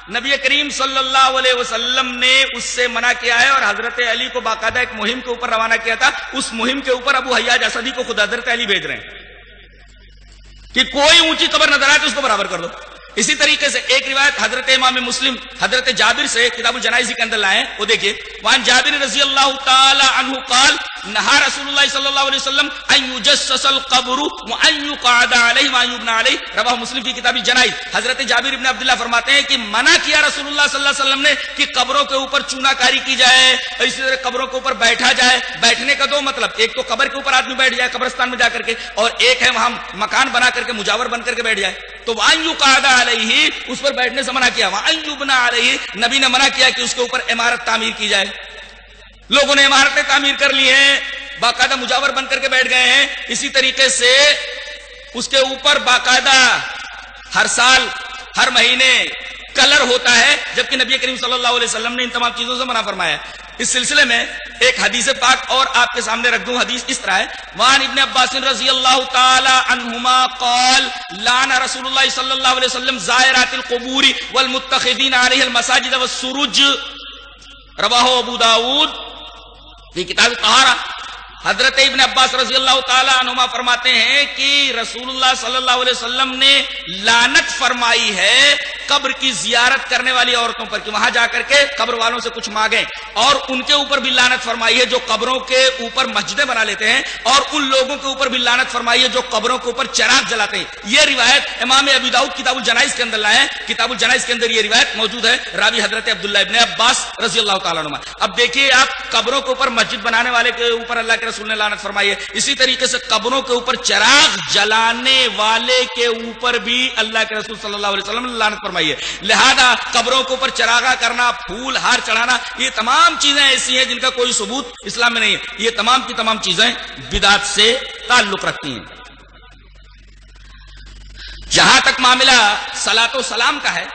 Speaker 3: نبی کریم صلی اللہ علیہ وسلم نے اس سے منع کیا ہے اور حضرت علی کو باقاعدہ ایک مہم کے اوپر روانہ کیا تھا. اس مہم کے اوپر ابو حیاج اسدی کو خود حضرت علی بھیج رہے ہیں کہ کوئی اونچی قبر نظر آئے تو اس کو برابر کر دو. اسی طریقے سے ایک روایت حضرت امام مسلم حضرت جابر سے کتاب الجنائز کے اندر لائے ہیں، وہ دیکھیے. وان جابر رضی اللہ تعالی عنہ قال نہا رسول اللہ صلی اللہ علیہ وسلم ان یجسس القبر وان یقعد علیہ وان یبنى علیہ، رواہ مسلم کی کتاب الجنائز. حضرت جابر ابن عبداللہ فرماتے ہیں کہ منع کیا رسول اللہ صلی اللہ علیہ وسلم نے کہ قبروں کے اوپر چونا کاری کی جائے، اسی طرح قبروں کے اوپر بیٹھا جائے. بیٹھنے کا 2 مطلب، ایک تو قبر کے اوپر آدمی بیٹھ جائے قبرستان میں جا کر کے، اور ایک ہے وہاں مکان بنا کر کے مجاور بن کر کے بیٹھ جائے. تو وان یقعد علیہ، اس پر بیٹھنے سے منع کیا. وان یبنى علیہ، نبی نے منع کیا کہ اس کے اوپر عمارت تعمیر کی جائے. لوگوں نے عمارتیں تعمیر کر لی ہیں، باقاعدہ مجاور بن کر کے بیٹھ گئے ہیں. اسی طریقے سے اس کے اوپر باقاعدہ ہر سال ہر مہینے کلر ہوتا ہے، جبکہ نبی کریم صلی اللہ علیہ وسلم نے ان تمام چیزوں سے منع فرمایا. اس سلسلے میں ایک حدیث پاک اور آپ کے سامنے رکھ دوں. حدیث اس طرح ہے، وان ابن عباس رضی اللہ تعالی عنہما قال لعن رسول اللہ صلی اللہ علیہ وسلم زائرات القبور والمتخذین علیہ المساجد والسروج، رواہ ابو داود فی کتاب الطہارہ. حضرت ابن عباس رضی اللہ تعالی عنہما فرماتے ہیں کہ رسول اللہ صلی اللہ علیہ وسلم نے لعنت فرمائی ہے قبر کی زیارت کرنے والی عورتوں پر، کہ وہاں جا کر کے قبر والوں سے کچھ مانگیں، اور ان کے اوپر بھی لعنت فرمائی ہے جو قبروں کے اوپر مسجدیں بنا لیتے ہیں، اور ان لوگوں کے اوپر بھی لعنت فرمائی ہے جو قبروں کے اوپر چراغ جلاتے ہیں. یہ روایت امام ابی داؤد کتاب الجنائز کے اندر لائے ہیں. کتاب الجنائز کے اندر یہ روایت موجود ہے، راوی حضرت عبداللہ ابن عباس رضی اللہ تعالیٰ عنہ. اب دیکھیے آپ، قبروں کے اوپر مسجد بنانے والے کے اوپر اللہ کے رسول نے لعنت فرمائی ہے. اسی طریقے سے قبروں کے اوپر چراغ جلانے والے کے اوپر بھی اللہ کے رسول صلی اللہ علیہ وسلم نے لعنت فرمائی ہے. لہذا قبروں کے اوپر چراغا کرنا، پھول ہار چڑھانا، یہ تمام چیزیں ایسی ہیں جن کا کوئی ثبوت اسلام میں نہیں ہے. یہ تمام کی تمام چیزیں بدعت سے تعلق رکھتی ہیں. جہاں تک معاملہ صلاۃ و سلام کا ہے،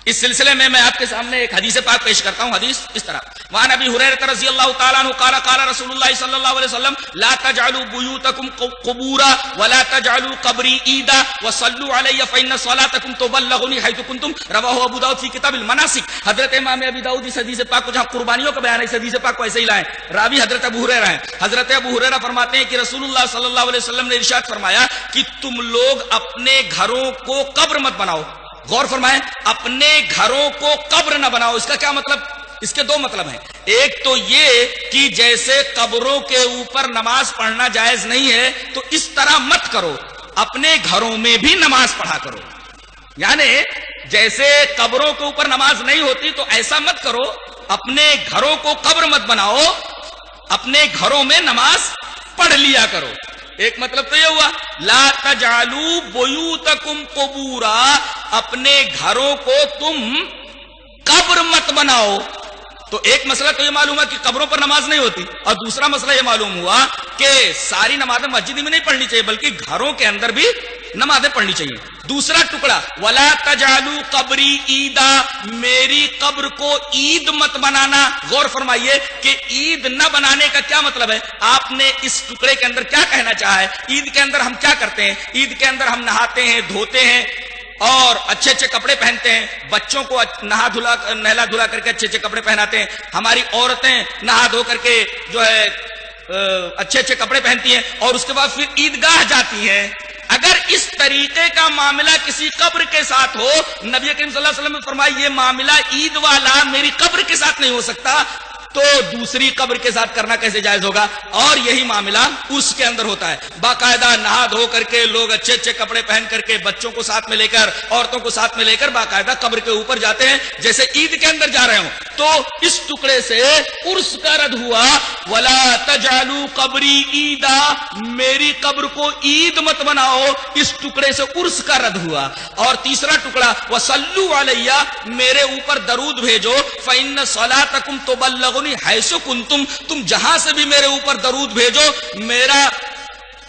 Speaker 3: اس سلسلے میں آپ کے سامنے ایک حدیث پاک پیش کرتا ہوں. حدیث اس طرح، وعن ابی ہریرہ رضی اللہ تعالی عنہ قال قال رسول اللہ صلی اللہ علیہ وسلم لا تجعلوا بیوتکم قبورا ولا تجعلوا قبری عیدا وصلوا علی فإن صلاتکم تبلغنی حیث کنتم، رواہ ابو داؤد فی کتاب المناسک۔ حضرت امام ابی داؤد اس حدیث پاک کو جہاں قربانیوں کا بیان ہے اس حدیث پاک کو ایسے ہی لائیں، راوی حضرت ابو ہریرہ ہیں۔ حضرت ابو ہریرہ فرماتے ہیں کہ رسول اللہ صلی اللہ علیہ وسلم نے ارشاد فرمایا کہ تم لوگ اپنے گھروں کو قبر مت بناؤ۔ غور فرمائیں، اپنے گھروں کو قبر نہ بناؤ۔ اس کا کیا مطلب؟ اس کے دو مطلب ہیں۔ ایک تو یہ کہ جیسے قبروں کے اوپر نماز پڑھنا جائز نہیں ہے تو اس طرح مت کرو، اپنے گھروں میں بھی نماز پڑھا کرو۔ یعنی جیسے قبروں کے اوپر نماز نہیں ہوتی تو ایسا مت کرو، اپنے گھروں کو قبر مت بناؤ، اپنے گھروں میں نماز پڑھ لیا کرو۔ ایک مطلب تو یہ ہوا لا تجعلوا بیوتکم قبورا، اپنے گھروں کو تم قبر مت بناؤ۔ تو ایک مسئلہ تو یہ معلوم ہوا کہ قبروں پر نماز نہیں ہوتی، اور دوسرا مسئلہ یہ معلوم ہوا کہ ساری نمازیں مسجد میں نہیں پڑھنی چاہیے بلکہ گھروں کے اندر بھی نمازیں پڑھنی چاہیے۔ دوسرا ٹکڑا ولا تجعلوا قبری عیدا، میری قبر کو عید مت بنانا۔ غور فرمائیے کہ عید نہ بنانے کا کیا مطلب ہے؟ آپ نے اس ٹکڑے کے اندر کیا کہنا چاہا ہے؟ عید کے اندر ہم کیا کرتے ہیں؟ عید کے اندر ہم نہاتے ہیں، دھوتے ہیں اور اچھے اچھے کپڑے پہنتے ہیں، بچوں کو نہلا دھلا کر کے اچھے اچھے کپڑے پہناتے ہیں، ہماری عورتیں نہا دھو کر کے جو ہے اچھے اچھے کپڑے پہنتی ہیں اور اس کے بعد پھر عیدگاہ جاتی ہیں۔ اگر اس طریقے کا معاملہ کسی قبر کے ساتھ ہو، نبی کریم صلی اللہ علیہ وسلم نے فرمایا یہ معاملہ عید والا میری قبر کے ساتھ نہیں ہو سکتا، تو دوسری قبر کے ساتھ کرنا کیسے جائز ہوگا؟ اور یہی معاملہ اس کے اندر ہوتا ہے، باقاعدہ نہا دھو کر کے لوگ اچھے اچھے کپڑے پہن کر کے بچوں کو ساتھ میں لے کر عورتوں کو ساتھ میں لے کر باقاعدہ قبر کے اوپر جاتے ہیں جیسے عید کے اندر جا رہے ہوں۔ تو اس ٹکڑے سے عرس کا رد ہوا ولا تجعلوا قبری عیدا، میری قبر کو عید مت بناؤ، اس ٹکڑے سے عرس کا رد ہوا۔ اور تیسرا ٹکڑا وصلوا علی، میرے اوپر درود بھیجو، فإن صلاتکم تبلغ حیث کنتم، تم جہاں سے بھی میرے اوپر درود بھیجو، میرا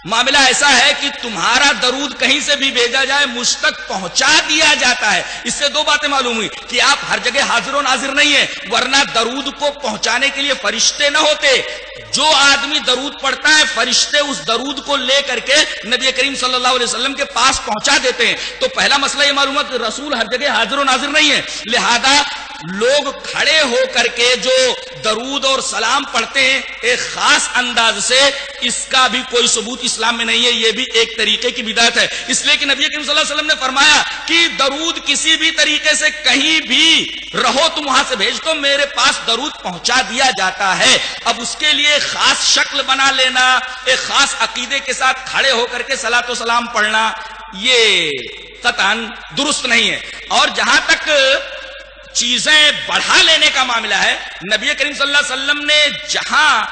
Speaker 3: معاملہ ایسا ہے کہ تمہارا درود کہیں سے بھی بھیجا جائے مجھ تک پہنچا دیا جاتا ہے۔ اس سے دو باتیں معلوم ہوئی کہ آپ ہر جگہ حاضر و ناظر نہیں ہیں، ورنہ درود کو پہنچانے کے لیے فرشتے نہ ہوتے، جو آدمی درود پڑھتا ہے فرشتے اس درود کو لے کر کے نبی کریم صلی اللہ علیہ وسلم کے پاس پہنچا دیتے ہیں۔ تو پہلا مسئلہ یہ معلوم ہے کہ رسول ہر جگہ حاضر و ناظر نہیں ہے، لہذا لوگ کھڑے ہو کر کے جو درود اور سلام پڑھتے ہیں ایک خاص انداز سے، اس کا بھی کوئی ثبوت اسلام میں نہیں ہے، یہ بھی ایک طریقے کی بدعت ہے۔ اس لیے کہ نبی کریم صلی اللہ علیہ وسلم نے فرمایا کہ درود کسی بھی طریقے سے کہیں بھی رہو تم وہاں سے بھیج دو، میرے پاس درود پہنچا دیا جاتا ہے۔ اب اس کے لیے خاص شکل بنا لینا، ایک خاص عقیدے کے ساتھ کھڑے ہو کر کے صلاۃ و سلام پڑھنا، یہ قطعاً درست نہیں ہے۔ اور جہاں تک چیزیں بڑھا لینے کا معاملہ ہے، نبی کریم صلی اللہ علیہ وسلم نے جہاں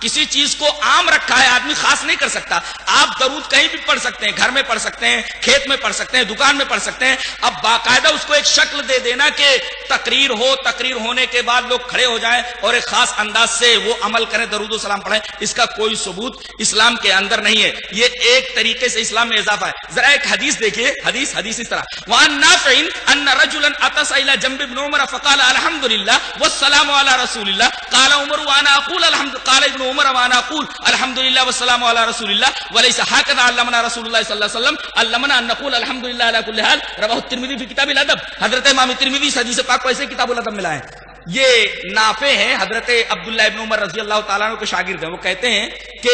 Speaker 3: کسی چیز کو عام رکھا ہے آدمی خاص نہیں کر سکتا۔ آپ درود کہیں بھی پڑھ سکتے ہیں، گھر میں پڑھ سکتے ہیں، کھیت میں پڑھ سکتے ہیں، دکان میں پڑھ سکتے ہیں۔ اب باقاعدہ اس کو ایک شکل دے دینا کہ تقریر ہو، تقریر ہونے کے بعد لوگ کھڑے ہو جائیں اور ایک خاص انداز سے وہ عمل کریں، درود و سلام پڑھیں، اس کا کوئی ثبوت اسلام کے اندر نہیں ہے۔ یہ ایک طریقے سے اسلام میں اضافہ ہے۔ ذرا ایک حدیث دیکھیے، حدیث اس طرح وعن نافع ان رجلا اتى الى جنب ابن عمر فقال الحمد لله والسلام على رسول الله قال عمر وانا اقول الحمد قال ابن عمر وانا اقول الحمد لله والسلام على رسول الله وليس هكذا علمنا رسول الله صلی اللہ علیہ وسلم، علمنا ان نقول الحمد لله على كل حال، رواه الترمذی فی کتاب الادب۔ حضرت امام ترمذی اس حدیث پاک کو ایسے کتاب الادب میں لائے ہیں۔ یہ نافع ہیں، حضرت عبداللہ ابن عمر رضی اللہ تعالیٰ عنہ کے شاگرد ہیں۔ وہ کہتے ہیں کہ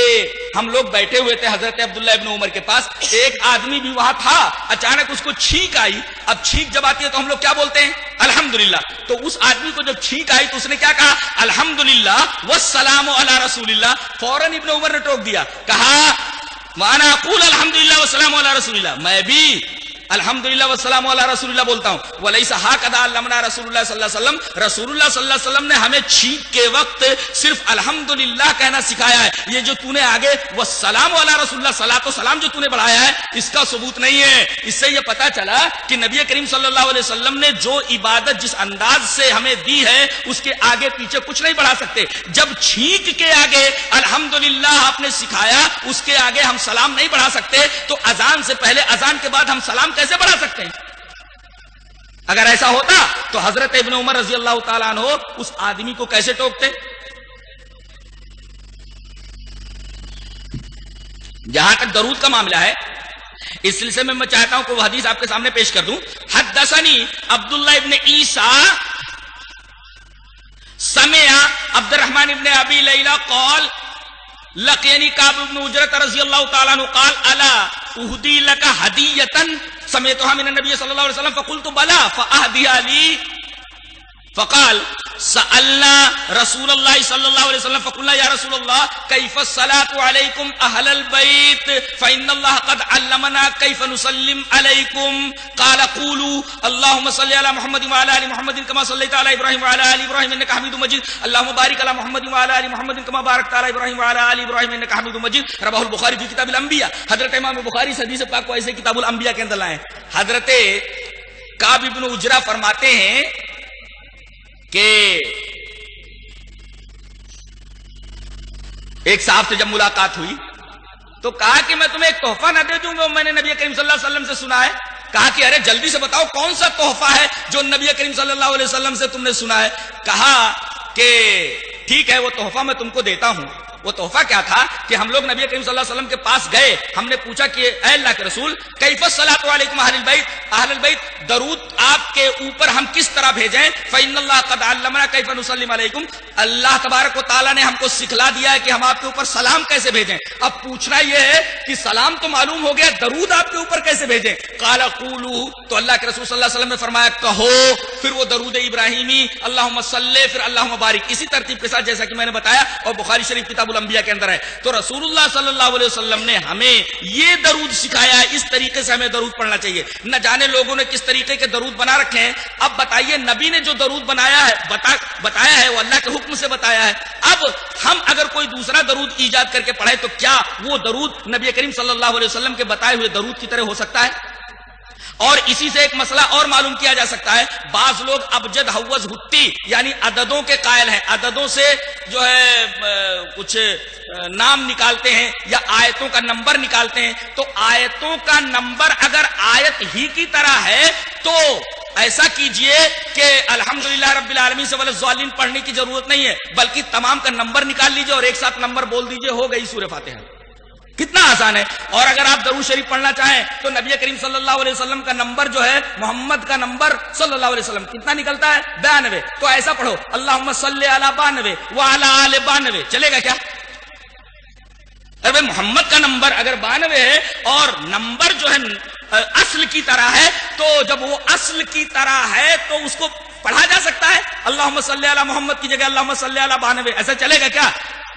Speaker 3: ہم لوگ بیٹھے ہوئے تھے حضرت عبداللہ ابن عمر کے پاس، ایک آدمی بھی وہاں تھا، اچانک اس کو چھینک آئی۔ اب چھینک جب آتی ہے تو ہم لوگ کیا بولتے ہیں؟ الحمدللہ۔ تو اس آدمی کو جب چھینک آئی تو اس نے کیا کہا؟ الحمدللہ والسلام علی رسول اللہ۔ فوراً ابن عمر نے ٹوک دیا، کہا وانا اقول الحمدللہ والسلام علی رسول اللہ، میں بھی الحمدللہ والسلام علی رسول اللہ بولتا ہوں۔ ولیس ہکذا علمنا رسول اللہ صلی اللہ علیہ وسلم، رسول اللہ صلی اللہ علیہ وسلم نے ہمیں چھینک کے وقت صرف الحمدللہ کہنا سکھایا ہے۔ یہ جو تو نے آگے والسلام علی رسول اللہ، صلاۃ و سلام جو تو نے بڑھایا ہے، اس کا ثبوت نہیں ہے۔ اس سے یہ پتا چلا کہ نبی کریم صلی اللہ علیہ وسلم نے جو عبادت جس انداز سے ہمیں دی ہے اس کے آگے پیچھے کچھ نہیں بڑھا سکتے۔ جب چھینک کے آگے الحمدللہ آپ نے سکھایا، اس کے آگے ہم سلام نہیں بڑھا سکتے، تو اذان سے پہلے اذان کے بعد ہم سلام کیسے بڑھا سکتے ہیں؟ اگر ایسا ہوتا تو حضرت ابن عمر رضی اللہ تعالیٰ عنہ اس آدمی کو کیسے ٹوکتے؟ جہاں تک درود کا معاملہ ہے اس سلسلے میں میں چاہتا ہوں کہ وہ حدیث آپ کے سامنے پیش کر دوں. حدثنی عبداللہ ابن عیسیٰ سمع عبد الرحمن ابن ابی لیلہ قال لقینی کعب ابن عجرۃ رضی اللہ تعالیٰ عنہ قال الا اہدی لک ہدیۃ سمعتها من النبی صلی اللہ علیہ وسلم فقلت بلا فاہدیها لی فقال سألنا رسول اللہ صلی اللہ علیہ وسلم فقلنا یا رسول اللہ کیف الصلاة علیکم اہل البیت فإن اللہ قد علمنا کیف نسلم علیکم قال قولوا اللہم صلی علی محمد وعلی آل محمد کما صلیت علی ابراہیم وعلی آل ابراہیم انک حمید مجید اللہم بارک علی محمد وعلی آل محمد کما بارکت علی ابراہیم وعلی آل ابراہیم انک حمید مجید. رواہ البخاری فی کتاب الانبیاء. حضرت امام بخاری حدیث پاک کو ایسے کتاب الانبیاء کے اندر لائے. حضرت کعب ابن عجرہ فرماتے ہیں کہ ایک صاحب سے جب ملاقات ہوئی تو کہا کہ میں تمہیں ایک تحفہ نہ دے دوں گا، میں نے نبی کریم صلی اللہ علیہ وسلم سے سنا ہے. کہا کہ ارے جلدی سے بتاؤ کون سا تحفہ ہے جو نبی کریم صلی اللہ علیہ وسلم سے تم نے سنا ہے. کہا کہ ٹھیک ہے وہ تحفہ میں تم کو دیتا ہوں. وہ تحفہ کیا تھا کہ ہم لوگ نبی کریم صلی اللہ علیہ وسلم کے پاس گئے، ہم نے پوچھا کہ اے اللہ کے رسول کیف الصلاۃ علیکم اہل البیت، اہل البیت درود آپ کے اوپر ہم کس طرح بھیجیں؟ فإن اللہ قد علمنا کیف نسلم علیکم، اللہ تبارک و تعالیٰ نے ہم کو سکھلا دیا ہے کہ ہم آپ کے اوپر سلام کیسے بھیجیں. اب پوچھنا یہ ہے کہ سلام تو معلوم ہو گیا، درود آپ کے اوپر کیسے بھیجیں؟ قال قولوا، تو اللہ کے رسول صلی اللہ علیہ وسلم نے فرمایا کہو. پھر وہ درود ابراہیمی اللہم صلی پھر اللہم بارک اسی ترتیب کے ساتھ جیسا کہ میں نے بتایا اور بخاری شریف کتاب الانبیاء کے اندر ہے. تو رسول اللہ صلی اللہ علیہ وسلم نے ہمیں یہ درود سکھایا ہے، اس طریقے سے ہمیں درود پڑھنا چاہیے. نہ جانے لوگوں نے کس طریقے کے درود بنا رکھے ہیں. اب بتائیے نبی نے جو درود بنایا ہے بتایا ہے وہ اللہ کے حکم سے بتایا ہے. اب ہم اگر کوئی دوسرا درود ایجاد کر کے پڑھیں تو کیا وہ درود نبی کریم صلی اللہ علیہ وسلم کے بتائے ہوئے درود کی طرح ہو سکتا ہے؟ اور اسی سے ایک مسئلہ اور معلوم کیا جا سکتا ہے. بعض لوگ ابجد حوض ہتی یعنی عددوں کے قائل ہیں، عددوں سے جو ہے کچھ نام نکالتے ہیں یا آیتوں کا نمبر نکالتے ہیں. تو آیتوں کا نمبر اگر آیت ہی کی طرح ہے تو ایسا کیجئے کہ الحمدللہ رب العالمین سے والضالین پڑھنے کی ضرورت نہیں ہے، بلکہ تمام کا نمبر نکال لیجئے اور ایک ساتھ نمبر بول دیجئے، ہو گئی سورہ فاتحہ. کتنا آسان ہے. اور اگر آپ درود شریف پڑھنا چاہیں تو نبی کریم صلی اللہ علیہ وسلم کا نمبر جو ہے محمد کا نمبر صلی اللہ علیہ وسلم کتنا نکلتا ہے؟ 92. تو ایسا پڑھو اللہم صلی علی 92 وعلی آل 92. چلے گا کیا؟ ارے محمد کا نمبر اگر 92 ہے اور نمبر جو ہے اصل کی طرح ہے تو جب وہ اصل کی طرح ہے تو اس کو پڑھا جا سکتا ہے. اللہم صلی علی محمد کی جگہ اللہم صلی علی 92. ایسا چلے گا کیا؟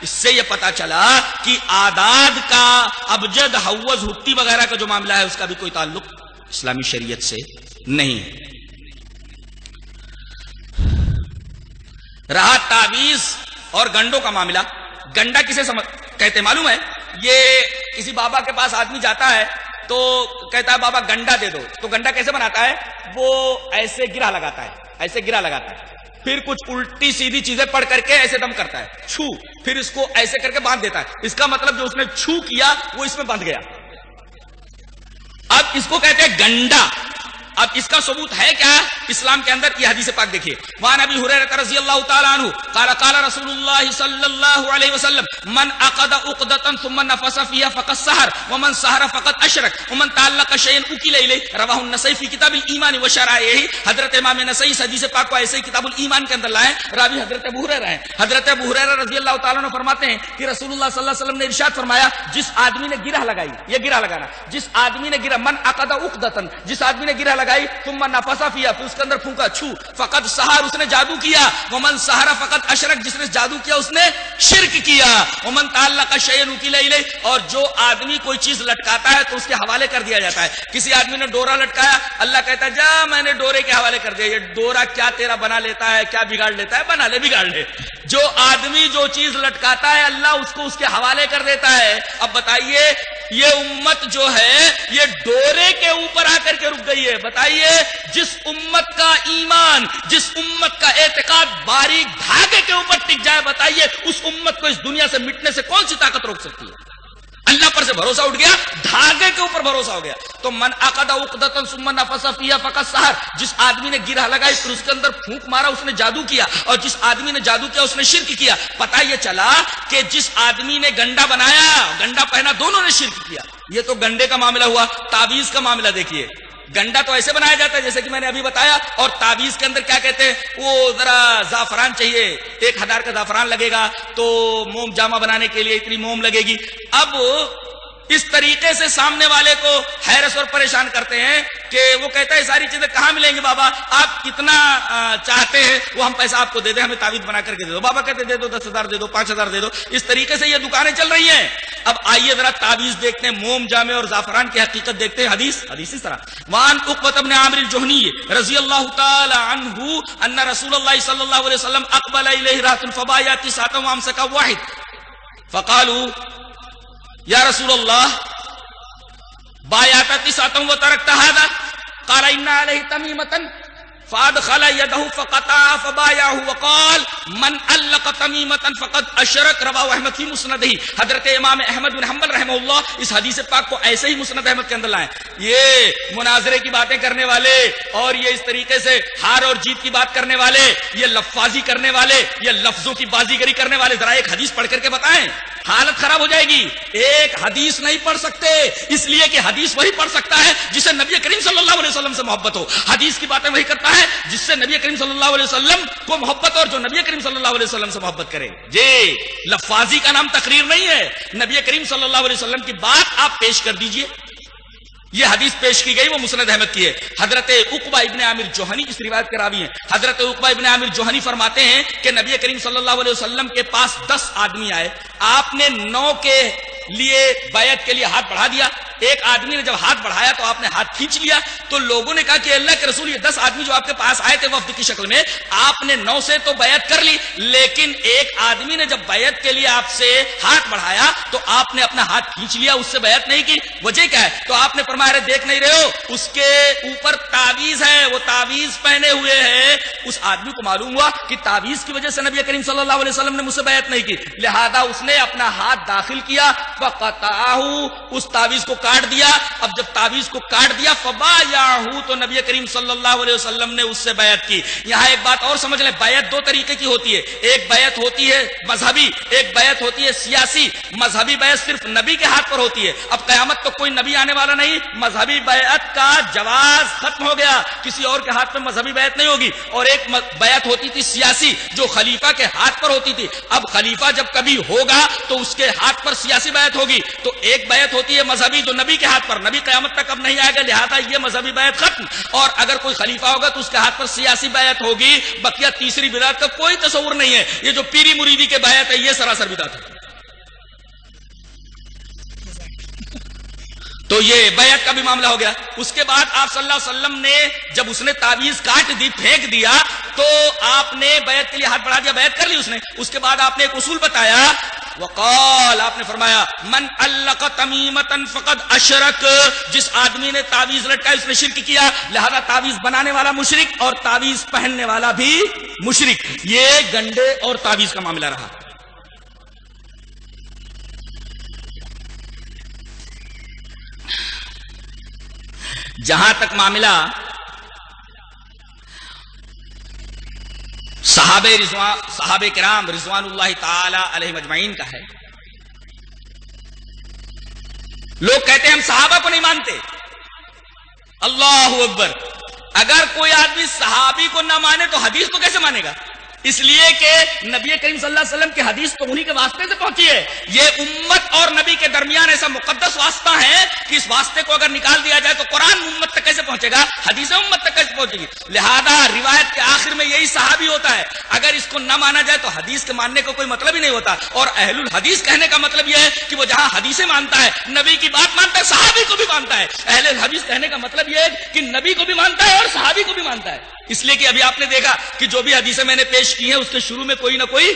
Speaker 3: اس سے یہ پتا چلا کہ اعداد کا ابجد حوض ہتی وغیرہ کا جو معاملہ ہے اس کا بھی کوئی تعلق اسلامی شریعت سے نہیں ہے. رہا تعویذ اور گنڈوں کا معاملہ. گنڈا کسے کہتے معلوم ہے؟ یہ کسی بابا کے پاس آدمی جاتا ہے تو کہتا ہے بابا گنڈا دے دو. تو گنڈا کیسے بناتا ہے؟ وہ ایسے گرہ لگاتا ہے، ایسے گرہ لگاتا ہے، پھر کچھ الٹی سیدھی چیزیں پڑھ کر کے ایسے دم کرتا ہے چھو، پھر اس کو ایسے کر کے باندھ دیتا ہے. اس کا مطلب جو اس نے چھو کیا وہ اس میں بندھ گیا. اب اس کو کہتے ہیں گنڈا. اب اس کا ثبوت ہے کیا اسلام کے اندر؟ یہ حدیث پاک دیکھیے. وعن ابی ہریرہ رضی اللہ تعالی عنہ قال قال رسول اللہ صلی اللہ علیہ وسلم من عقد عقدۃ ثم نفث فيها فقد سحر ومن سحر فقد اشرک ومن تعلق شيئا اكل الیہ. رواہ النسائی فی کتاب الایمان وشرائعہ. حضرت امام نسائی حدیث پاک کو ایسے ہی کتاب الایمان کے اندر لائے. راوی حضرت ابو ہریرہ ہیں. حضرت ابو ہریرہ رضی اللہ تعالی عنہ فرماتے ہیں کہ رسول اللہ صلی اللہ علیہ وسلم نے ارشاد فرمایا جس آدمی نے گرہ لگائی، یہ گرہ لگانا، جس آدمی نے گرہ من عقد عقدۃ، جس آدمی نے گرہ لگائی ثم فیا پھر اس کے اندر پھونکا چھو فقط سحر، اس نے جادو کیا. ومن سحر فقط اشرک، جس نے جادو کیا اس نے شرک کیا. ومن تعلق شیئا وکیل الیہ، اور جو آدمی کوئی چیز لٹکاتا ہے تو اس کے حوالے کر دیا جاتا ہے. کسی آدمی نے ڈورا لٹکایا، اللہ کہتا ہے جا میں نے ڈورے کے حوالے کر دیا. یہ ڈورا کیا تیرا بنا لیتا ہے، کیا بگاڑ لیتا ہے؟ بنا لے بگاڑ لے. جو آدمی جو چیز لٹکاتا ہے اللہ اس کو اس کے حوالے کر دیتا ہے. اب بتائیے یہ امت جو ہے یہ ڈورے کے اوپر آ کر کے رک گئی ہے. بتائیے جس امت کا ایمان، جس امت کا اعتقاد باریک دھاگے کے اوپر ٹک جائے، بتائیے اس امت کو اس دنیا سے مٹنے سے کون سی طاقت روک سکتی ہے؟ اللہ پر سے بھروسہ اٹھ گیا، دھاگے کے اوپر بھروسہ ہو گیا. تو من عقد عقدۃ ثم نفث فيها فقد سحر، جس آدمی نے گرہ لگائی پھر اس کے اندر پھونک مارا اس نے جادو کیا، اور جس آدمی نے جادو کیا اس نے شرک کیا. پتہ یہ چلا کہ جس آدمی نے گنڈا بنایا، گنڈا پہنا، دونوں نے شرک کیا. یہ تو گنڈے کا معاملہ ہوا. تعویذ کا معاملہ دیکھیے. گنڈا تو ایسے بنایا جاتا ہے جیسے کہ میں نے ابھی بتایا، اور تعویذ کے اندر کیا کہتے ہیں، وہ ذرا زعفران چاہیے، 1000 کا زعفران لگے گا، تو موم جامہ بنانے کے لیے اتنی موم لگے گی. اب اس طریقے سے سامنے والے کو حیرت اور پریشان کرتے ہیں کہ وہ کہتا ہے ساری چیزیں کہاں ملیں گی بابا، آپ کتنا چاہتے ہیں وہ ہم پیسہ آپ کو دے دیں، ہمیں تعویذ بنا کر کے دے دو. بابا کہتے دے دو 10,000 دے دو، 5,000 دے دو. اس طریقے سے یہ دکانیں چل رہی ہیں. اب آئیے ذرا تعویذ دیکھتے ہیں، موم جامے اور زعفران کی حقیقت دیکھتے ہیں. حدیث اس طرح وان عقبۃ بن عامر الجہنی رضی اللہ تعالی عنہ ان رسول اللہ صلی اللہ علیہ وسلم اقبل الیہ رات فبایا تسعۃ وامسک واحد فقالوا یا رسول اللہ بایعت تسعۃ وترکت هذا قال ان علیہ تمیمۃ فادخل یدہ فقطع فبایعہ وقال من علق تمیمۃ فقد اشرک. رواه احمد فی مسندہ. حضرت امام احمد بن حنبل رحمہ اللہ اس حدیث پاک کو ایسے ہی مسند احمد کے اندر لائیں. یہ مناظرے کی باتیں کرنے والے اور یہ اس طریقے سے ہار اور جیت کی بات کرنے والے، یہ لفاظی کرنے والے، یہ لفظوں کی بازیگری کرنے والے، ذرا ایک حدیث پڑھ کر کے بتائیں. حالت خراب ہو جائے گی. ایک حدیث نہیں پڑھ سکتے، اس لیے کہ حدیث وہی پڑھ سکتا ہے جسے نبی کریم صلی اللہ علیہ وسلم سے محبت ہو. حدیث کی باتیں وہی کرتا ہے جس سے نبی کریم صلی اللہ علیہ وسلم کو محبت اور جو نبی کریم صلی اللہ علیہ وسلم سے محبت کرے. جی لفاظی کا نام تقریر نہیں ہے. نبی کریم صلی اللہ علیہ وسلم کی بات آپ پیش کر دیجئے. یہ حدیث پیش کی گئی وہ مسند احمد کی ہے. حضرت عقبہ ابن عامر جوہنی اس روایت کے راوی ہیں. حضرت عقبہ ابن عامر جوہنی فرماتے ہیں کہ نبی کریم صلی اللہ علیہ وسلم کے پاس 10 آدمی آئے. آپ نے 9 کے لیے بیعت کے لیے ہاتھ بڑھا دیا. ایک آدمی نے جب ہاتھ بڑھایا تو آپ نے ہاتھ کھینچ لیا. تو لوگوں نے کہا کہ اللہ کے رسول یہ 10 آدمی جو آپ کے پاس آئے تھے وفد کی شکل میں، آپ نے 9 سے تو بیعت کر لی، لیکن ایک آدمی نے جب بیعت کے لیے آپ سے ہاتھ بڑھایا تو آپ نے اپنا ہاتھ کھینچ لیا، اس سے بیعت نہیں کی. وجہ کیا ہے؟ تو آپ نے فرمایا دیکھ نہیں رہے ہو اس کے اوپر تعویذ ہے، وہ تعویذ پہنے ہوئے ہے. اس آدمی کو معلوم ہوا کہ تعویذ کی وجہ سے نبی کریم صلی اللہ علیہ وسلم نے مجھ سے بیعت نہیں کی، لہذا اس نے اپنا ہاتھ داخل کیا، فقطعہ، اس تعویذ کو کاٹ دیا. اب جب تعویذ کو کاٹ دیا فبایعہ، تو نبی کریم صلی اللہ علیہ وسلم نے اس سے بیعت کی. یہاں ایک بات اور سمجھ لیں، بیعت 2 طریقے کی ہوتی ہے. ایک بیعت ہوتی ہے مذہبی، ایک بیعت ہوتی ہے سیاسی. مذہبی بیعت صرف نبی کے ہاتھ پر ہوتی ہے. اب قیامت تو کوئی نبی آنے والا نہیں، مذہبی بیعت کا جواز ختم ہو گیا، کسی اور کے ہاتھ میں مذہبی بیعت نہیں ہوگی. اور ایک بیعت ہوتی تھی سیاسی جو خلیفہ کے ہاتھ پر ہوتی تھی. اب خلیفہ جب کبھی ہوگا تو اس کے ہاتھ پر سیاسی بیعت ہوگی. تو ایک بیعت ہوتی ہے مذہبی جو نبی کے ہاتھ پر، نبی قیامت تک اب نہیں آئے گا، لہذا یہ مذہبی بیعت ختم. اور اگر کوئی خلیفہ ہوگا تو اس کے ہاتھ پر سیاسی بیعت ہوگی. بقیہ تیسری بدعت کا کوئی تصور نہیں ہے. یہ جو پیری مریدی کے بیعت ہے یہ سراسر بدعت ہے. تو یہ بیعت کا بھی معاملہ ہو گیا. اس کے بعد آپ صلی اللہ علیہ وسلم نے جب اس نے تعویذ کاٹ دی، پھینک دیا، تو آپ نے بیعت کے لیے ہاتھ بڑھا دیا، بیعت کر لی اس نے. اس کے بعد آپ نے ایک اصول بتایا، وقال، آپ نے فرمایا من علق تمیمۃ فقد اشرک، جس آدمی نے تعویذ لٹکائی اس نے شرک کیا، لہذا تعویذ بنانے والا مشرک اور تعویذ پہننے والا بھی مشرک. یہ گنڈے اور تعویذ کا معاملہ رہا. جہاں تک معاملہ صحابہ کرام رضوان اللہ تعالی علیہ مجمعین کا ہے، لوگ کہتے ہیں ہم صحابہ کو نہیں مانتے. اللہ اکبر. اگر کوئی آدمی صحابی کو نہ مانے تو حدیث کو کیسے مانے گا؟ اس لیے کہ نبی کریم صلی اللہ علیہ وسلم کی حدیث تو انہی کے واسطے سے پہنچی ہے. یہ امت اور نبی کے درمیان ایسا مقدس واسطہ ہے کہ اس واسطے کو اگر نکال دیا جائے تو قرآن امت تک کیسے پہنچے گا، حدیث امت تک کیسے پہنچے گی. لہذا روایت کے آخر میں یہی صحابی ہوتا ہے. اگر اس کو نہ مانا جائے تو حدیث کے ماننے کا کوئی مطلب ہی نہیں ہوتا. اور اہل الحدیث کہنے کا مطلب یہ ہے کہ وہ جہاں حدیثیں مانتا ہے، نبی کی بات مانتا ہے، صحابی کو بھی مانتا ہے. اہل الحدیث کہنے کا مطلب یہ ہے کہ نبی کو بھی مانتا ہے اور صحابی کو بھی مانتا ہے. اس لیے کہ ابھی آپ نے دیکھا کہ جو بھی حدیثیں میں نے پیش کی ہیں اس کے شروع میں کوئی نہ کوئی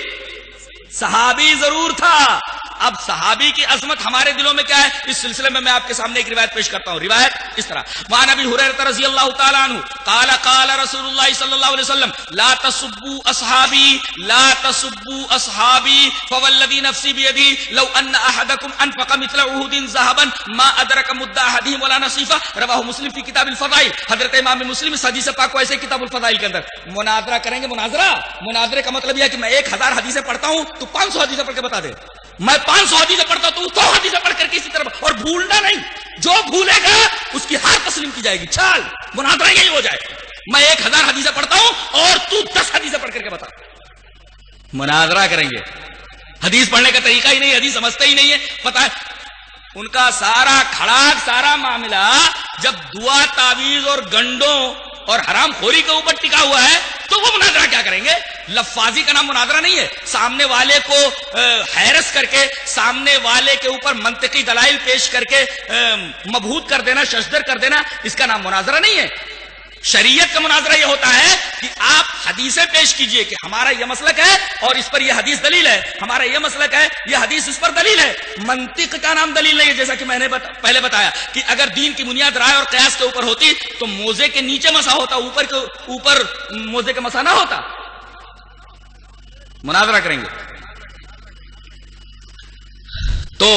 Speaker 3: صحابی ضرور تھا. اب صحابی کی عظمت ہمارے دلوں میں کیا ہے، اس سلسلے میں میں آپ کے سامنے ایک روایت پیش کرتا ہوں. روایت اس طرح، وعن ابی ہریرہ رضی اللہ تعالی عنہ قال قال رسول اللہ صلی اللہ علیہ وسلم لا تسبوا اصحابی لا تسبوا اصحابی فوالذی نفسی بیدی لو ان احدکم انفق مثل احد ذهبا ما ادرک مد احدهم ولا نصیفہ. رواہ مسلم فی کتاب الفضائل. حضرت امام مسلم اس حدیث پاک کو ایسے کتاب الفضائل کے اندر مناظرہ کریں گے. مناظرے کا مطلب یہ ہے کہ میں 1000 حدیثیں پڑھتا ہوں تو 500 حدیثیں پڑھ کے بتا دے. میں 500 حدیثیں پڑھتا ہوں تو 100 حدیثیں پڑھ کر کے اسی طرح، اور بھولنا نہیں، جو بھولے گا اس کی ہار تسلیم کی جائے گی. چال مناظرہ یہی ہو جائے، میں 1000 حدیثیں پڑھتا ہوں اور تو 10 حدیثیں پڑھ کر کے بتا. مناظرہ کریں گے. حدیث پڑھنے کا طریقہ ہی نہیں، حدیث سمجھتے ہی نہیں ہے. پتا ہے ان کا سارا کھڑاک، سارا معاملہ جب دعا، تعویذ اور گنڈوں اور حرام خوری کے اوپر ٹکا ہوا ہے تو وہ مناظرہ کیا کریں گے؟ لفاظی کا نام مناظرہ نہیں ہے. سامنے والے کو حیرس کر کے، سامنے والے کے اوپر منطقی دلائل پیش کر کے مبہوت کر دینا، ششدر کر دینا، اس کا نام مناظرہ نہیں ہے. شریعت کا مناظرہ یہ ہوتا ہے کہ آپ حدیثیں پیش کیجئے کہ ہمارا یہ مسلک ہے اور اس پر یہ حدیث دلیل ہے، ہمارا یہ مسلک ہے، یہ حدیث اس پر دلیل ہے. منطق کا نام دلیل نہیں ہے. جیسا کہ میں نے پہلے بتایا کہ اگر دین کی بنیاد رائے اور قیاس کے اوپر ہوتی تو موزے کے نیچے مسا ہوتا، اوپر کے اوپر موزے کا مسا نہ ہوتا. مناظرہ کریں گے تو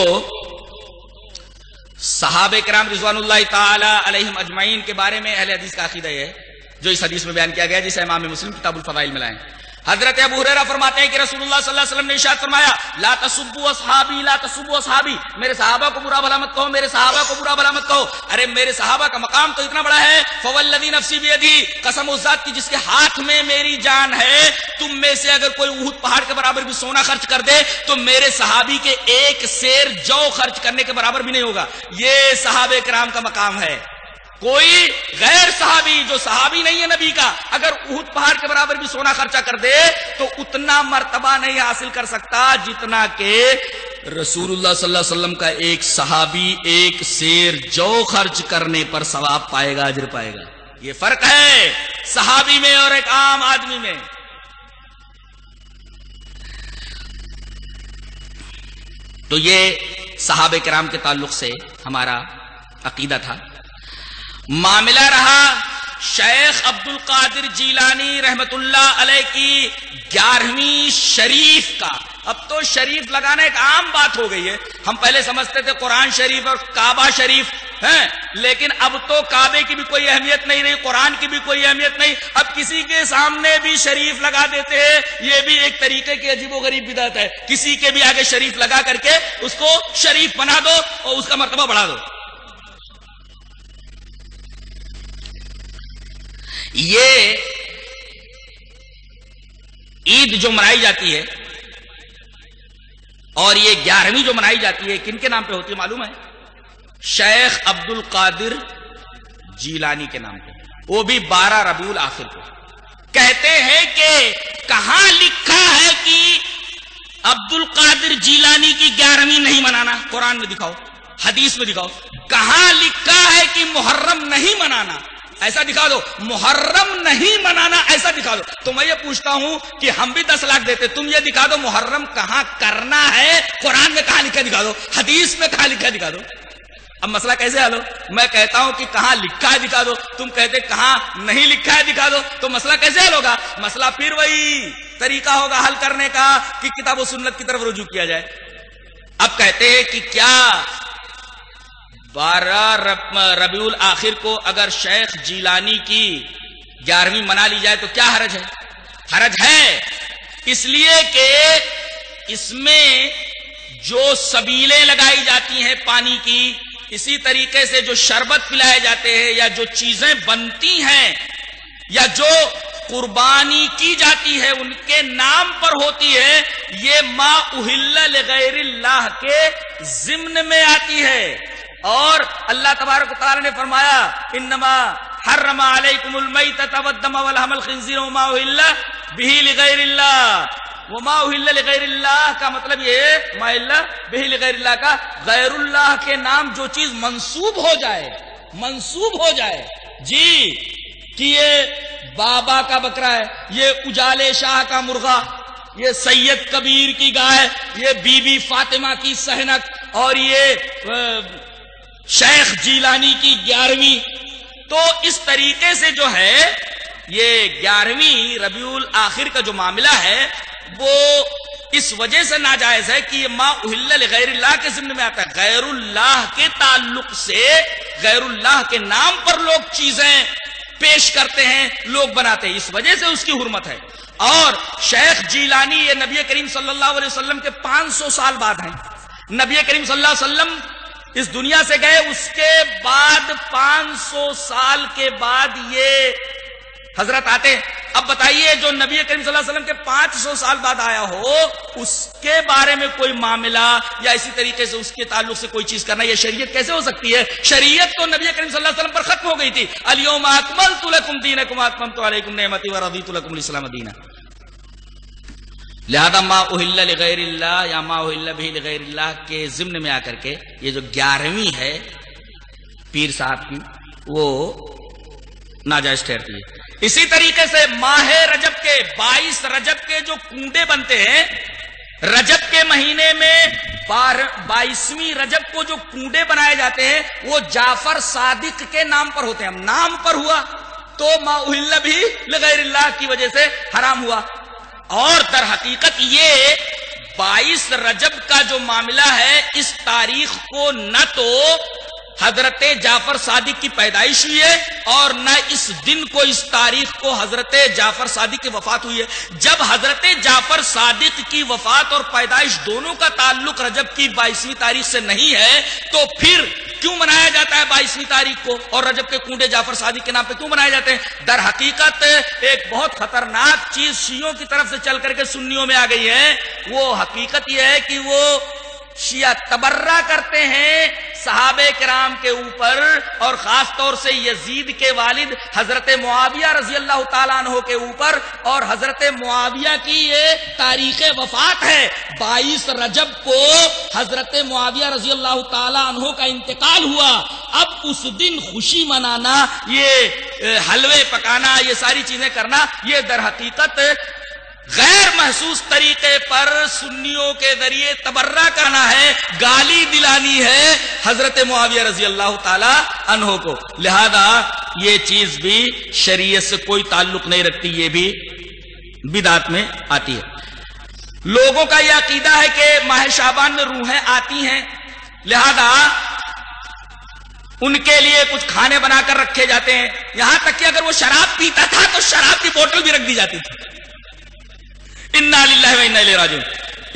Speaker 3: صحابہ کرام رضوان اللہ تعالی علیہم اجمعین کے بارے میں اہل حدیث کا عقیدہ یہ ہے جو اس حدیث میں بیان کیا گیا، جسے امام مسلم کتاب الفضائل میں لائیں. حضرت ابو ہریرہ فرماتے ہیں کہ رسول اللہ صلی اللہ علیہ وسلم نے ارشاد فرمایا لا تسبوا اصحابی لا تسبوا اصحابی، میرے صحابہ کو برا بھلا مت کہو، میرے صحابہ کو برا بھلا مت کہو. ارے میرے صحابہ کا مقام تو اتنا بڑا ہے. فوالذی نفسی بیدی، قسم اس ذات کی جس کے ہاتھ میں میری جان ہے، تم میں سے اگر کوئی احد پہاڑ کے برابر بھی سونا خرچ کر دے تو میرے صحابی کے ایک سیر جو خرچ کرنے کے برابر بھی نہیں ہوگا. یہ صحابہ کرام کا مقام ہے. کوئی غیر صحابی جو صحابی نہیں ہے نبی کا اگر احد پہاڑ کے برابر بھی سونا خرچہ کر دے تو اتنا مرتبہ نہیں حاصل کر سکتا جتنا کہ رسول اللہ صلی اللہ علیہ وسلم کا ایک صحابی ایک سیر جو خرچ کرنے پر ثواب پائے گا، اجر پائے گا. یہ فرق ہے صحابی میں اور ایک عام آدمی میں. تو یہ صحابہ کرام کے تعلق سے ہمارا عقیدہ تھا. معاملہ رہا شیخ عبد القادر جیلانی رحمت اللہ علیہ کی 11ویں شریف کا. اب تو شریف لگانا ایک عام بات ہو گئی ہے. ہم پہلے سمجھتے تھے قرآن شریف اور کعبہ شریف ہیں، لیکن اب تو کعبے کی بھی کوئی اہمیت نہیں رہی، قرآن کی بھی کوئی اہمیت نہیں. اب کسی کے سامنے بھی شریف لگا دیتے ہیں. یہ بھی ایک طریقے کی عجیب و غریب بدعت ہے. کسی کے بھی آگے شریف لگا کر کے اس کو شریف بنا دو اور اس کا مرتبہ بڑھا دو. یہ عید جو منائی جاتی ہے اور یہ 11ویں جو منائی جاتی ہے کن کے نام پہ ہوتی ہے معلوم ہے؟ شیخ عبد القادر جیلانی کے نام پہ، وہ بھی 12 ربیع الاخر کو. کہتے ہیں کہ کہاں لکھا ہے کہ عبد القادر جیلانی کی 11ویں نہیں منانا؟ قرآن میں دکھاؤ، حدیث میں دکھاؤ. کہاں لکھا ہے کہ محرم نہیں منانا؟ ایسا دکھا دو. محرم نہیں منانا ایسا دکھا دو. تو میں یہ پوچھتا ہوں کہ ہم بھی 10 لاکھ دیتے، تم یہ دکھا دو محرم کہاں کرنا ہے، قرآن میں کہاں لکھا دکھا دو، حدیث میں کہاں لکھا دکھا دو. اب مسئلہ کیسے حل ہو؟ میں کہتا ہوں کہ کہاں لکھا ہے دکھا دو، تم کہتے کہاں نہیں لکھا ہے دکھا دو. تو مسئلہ کیسے حل ہوگا؟ مسئلہ پھر وہی طریقہ ہوگا حل کرنے کا کہ کتاب و سنت کی طرف رجوع کیا جائے. اب کہتے ہیں کہ کیا 12 ربیع الاخر کو اگر شیخ جیلانی کی 11ویں منا لی جائے تو کیا حرج ہے؟ حرج ہے اس لیے کہ اس میں جو سبیلیں لگائی جاتی ہیں پانی کی، اسی طریقے سے جو شربت پلائے جاتے ہیں یا جو چیزیں بنتی ہیں یا جو قربانی کی جاتی ہے ان کے نام پر ہوتی ہے، یہ ما اہل لغیر اللہ کے ضمن میں آتی ہے. اور اللہ تبارک و تعالی نے فرمایا انما حرم علیکم المیتۃ والدم ولحم الخنزیر وما اہل بہ لغیر اللہ. وما اہل لغیر اللہ کا مطلب یہ ہے ما اہل بہ لغیر اللہ کا غیر اللہ کے نام جو چیز منسوب ہو جائے جی کہ یہ بابا کا بکرا ہے، یہ اجالے شاہ کا مرغا، یہ سید کبیر کی گائے، یہ بی بی فاطمہ کی سحنک، اور یہ شیخ جیلانی کی 11ویں. تو اس طریقے سے جو ہے یہ 11ویں ربیع الاخر کا جو معاملہ ہے وہ اس وجہ سے ناجائز ہے کہ یہ ما اہل لغیر اللہ کے ضمن میں آتا ہے. غیر اللہ کے تعلق سے، غیر اللہ کے نام پر لوگ چیزیں پیش کرتے ہیں، لوگ بناتے ہیں، اس وجہ سے اس کی حرمت ہے. اور شیخ جیلانی یہ نبی کریم صلی اللہ علیہ وسلم کے 500 سال بعد ہیں. نبی کریم صلی اللہ علیہ وسلم اس دنیا سے گئے، اس کے بعد 500 سال کے بعد یہ حضرت آتے. اب بتائیے جو نبی کریم صلی اللہ علیہ وسلم کے 500 سال بعد آیا ہو، اس کے بارے میں کوئی معاملہ یا اسی طریقے سے اس کے تعلق سے کوئی چیز کرنا، یہ شریعت کیسے ہو سکتی ہے؟ شریعت تو نبی کریم صلی اللہ علیہ وسلم پر ختم ہو گئی تھی. الیوم اکملت لکم دینکم واتممت علیکم نعمتی ورضیت لکم الاسلام دینا. لہذا ما اہل لغیر اللہ یا ما اہل بہ لغیر اللہ کے ضمن میں آ کر کے یہ جو 11ویں ہے پیر صاحب کی وہ ناجائز ٹھہرتی ہے. اسی طریقے سے ماہ رجب کے 22 رجب کے جو کنڈے بنتے ہیں، رجب کے مہینے میں 22ویں رجب کو جو کنڈے بنائے جاتے ہیں وہ جعفر صادق کے نام پر ہوتے ہیں. نام پر ہوا تو ما اہل بھی لغیر اللہ کی وجہ سے حرام ہوا. اور در حقیقت یہ 22 رجب کا جو معاملہ ہے، اس تاریخ کو نہ تو حضرت جعفر صادق کی پیدائش ہوئی ہے اور نہ اس دن کو، اس تاریخ کو حضرت جعفر صادق کی وفات ہوئی ہے. جب حضرت جعفر صادق کی وفات اور پیدائش دونوں کا تعلق رجب کی 22ویں تاریخ سے نہیں ہے تو پھر کیوں منایا جاتا ہے 22ویں تاریخ کو، اور رجب کے کنڈے جعفر صادق کے نام پہ کیوں منائے جاتے ہیں؟ در حقیقت ایک بہت خطرناک چیز شیعوں کی طرف سے چل کر کے سنیوں میں آ گئی ہے. وہ حقیقت یہ ہے کہ وہ شیعہ تبرہ کرتے ہیں صحابہ کرام کے اوپر، اور خاص طور سے یزید کے والد حضرت معاویہ رضی اللہ تعالیٰ عنہ کے اوپر. اور حضرت معاویہ کی یہ تاریخ وفات ہے، 22 رجب کو حضرت معاویہ رضی اللہ تعالیٰ عنہ کا انتقال ہوا. اب اس دن خوشی منانا، یہ حلوے پکانا، یہ ساری چیزیں کرنا، یہ در حقیقت غیر محسوس طریقے پر سنیوں کے ذریعے تبرہ کرنا ہے، گالی دلانی ہے حضرت معاویہ رضی اللہ تعالی عنہ کو. لہذا یہ چیز بھی شریعت سے کوئی تعلق نہیں رکھتی، یہ بھی بدعت میں آتی ہے. لوگوں کا یہ عقیدہ ہے کہ ماہ شعبان میں روحیں آتی ہیں، لہذا ان کے لیے کچھ کھانے بنا کر رکھے جاتے ہیں. یہاں تک کہ اگر وہ شراب پیتا تھا تو شراب کی بوتل بھی رکھ دی جاتی تھی. انا للہ و انا الیہ راجعون.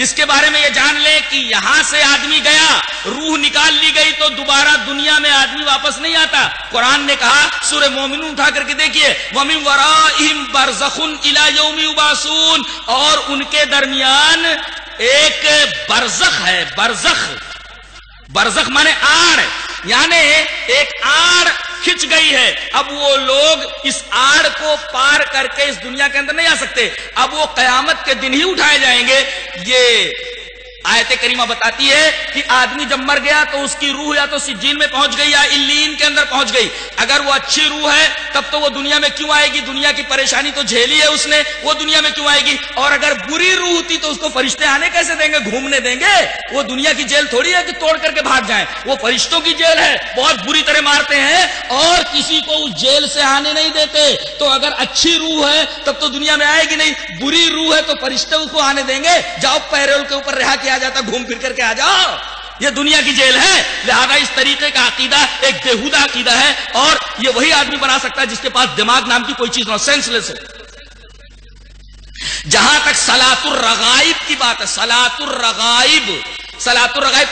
Speaker 3: اس کے بارے میں یہ جان لیں کہ یہاں سے آدمی گیا، روح نکال لی گئی تو دوبارہ دنیا میں آدمی واپس نہیں آتا. قرآن نے کہا، سورہ مومنون اٹھا کر کے دیکھیے، وَمِن وَرَائِهِمْ بَرْزَخٌ إِلَى يَوْمِ يُبْعَثُونَ، اور ان کے درمیان ایک برزخ ہے. برزخ مانے آڑ، یعنی ایک آڑ کھچ گئی ہے. اب وہ لوگ اس آڑ کو پار کر کے اس دنیا کے اندر نہیں آ سکتے. اب وہ قیامت کے دن ہی اٹھائے جائیں گے. یہ آیت کریمہ بتاتی ہے کہ آدمی جب مر گیا تو اس کی روح یا تو سجین میں پہنچ گئی یا علیین کے اندر پہنچ گئی. اگر وہ اچھی روح ہے تب تو وہ دنیا میں کیوں آئے گی؟ دنیا کی پریشانی تو جھیلی ہے اس نے، وہ دنیا میں کیوں آئے گی؟ اور اگر بری روح ہوتی تو اس کو فرشتے آنے کیسے دیں گے، گھومنے دیں گے؟ وہ دنیا کی جیل تھوڑی ہے کہ توڑ کر کے بھاگ جائیں. وہ فرشتوں کی جیل ہے، بہت بری طرح مارتے ہیں اور کسی کو اس جیل سے آنے نہیں دیتے. تو اگر اچھی روح ہے تب تو دنیا میں آئے گی نہیں، بری روح ہے تو فرشتے اس کو آنے دیں گے؟ جاؤ پیرول کے اوپر رہا کیا جاتا، گھوم پھر کر کے آ جاؤ. یہ دنیا کی جیل ہے. لہذا اس طریقے کا عقیدہ ایک بےہودہ عقیدہ ہے، اور یہ وہی آدمی بنا سکتا ہے جس کے پاس دماغ نام کی کوئی چیز نہ ہو، سینس لیس ہو. جہاں تک صلاۃ الرغائب کی بات ہے، صلاۃ الرغائب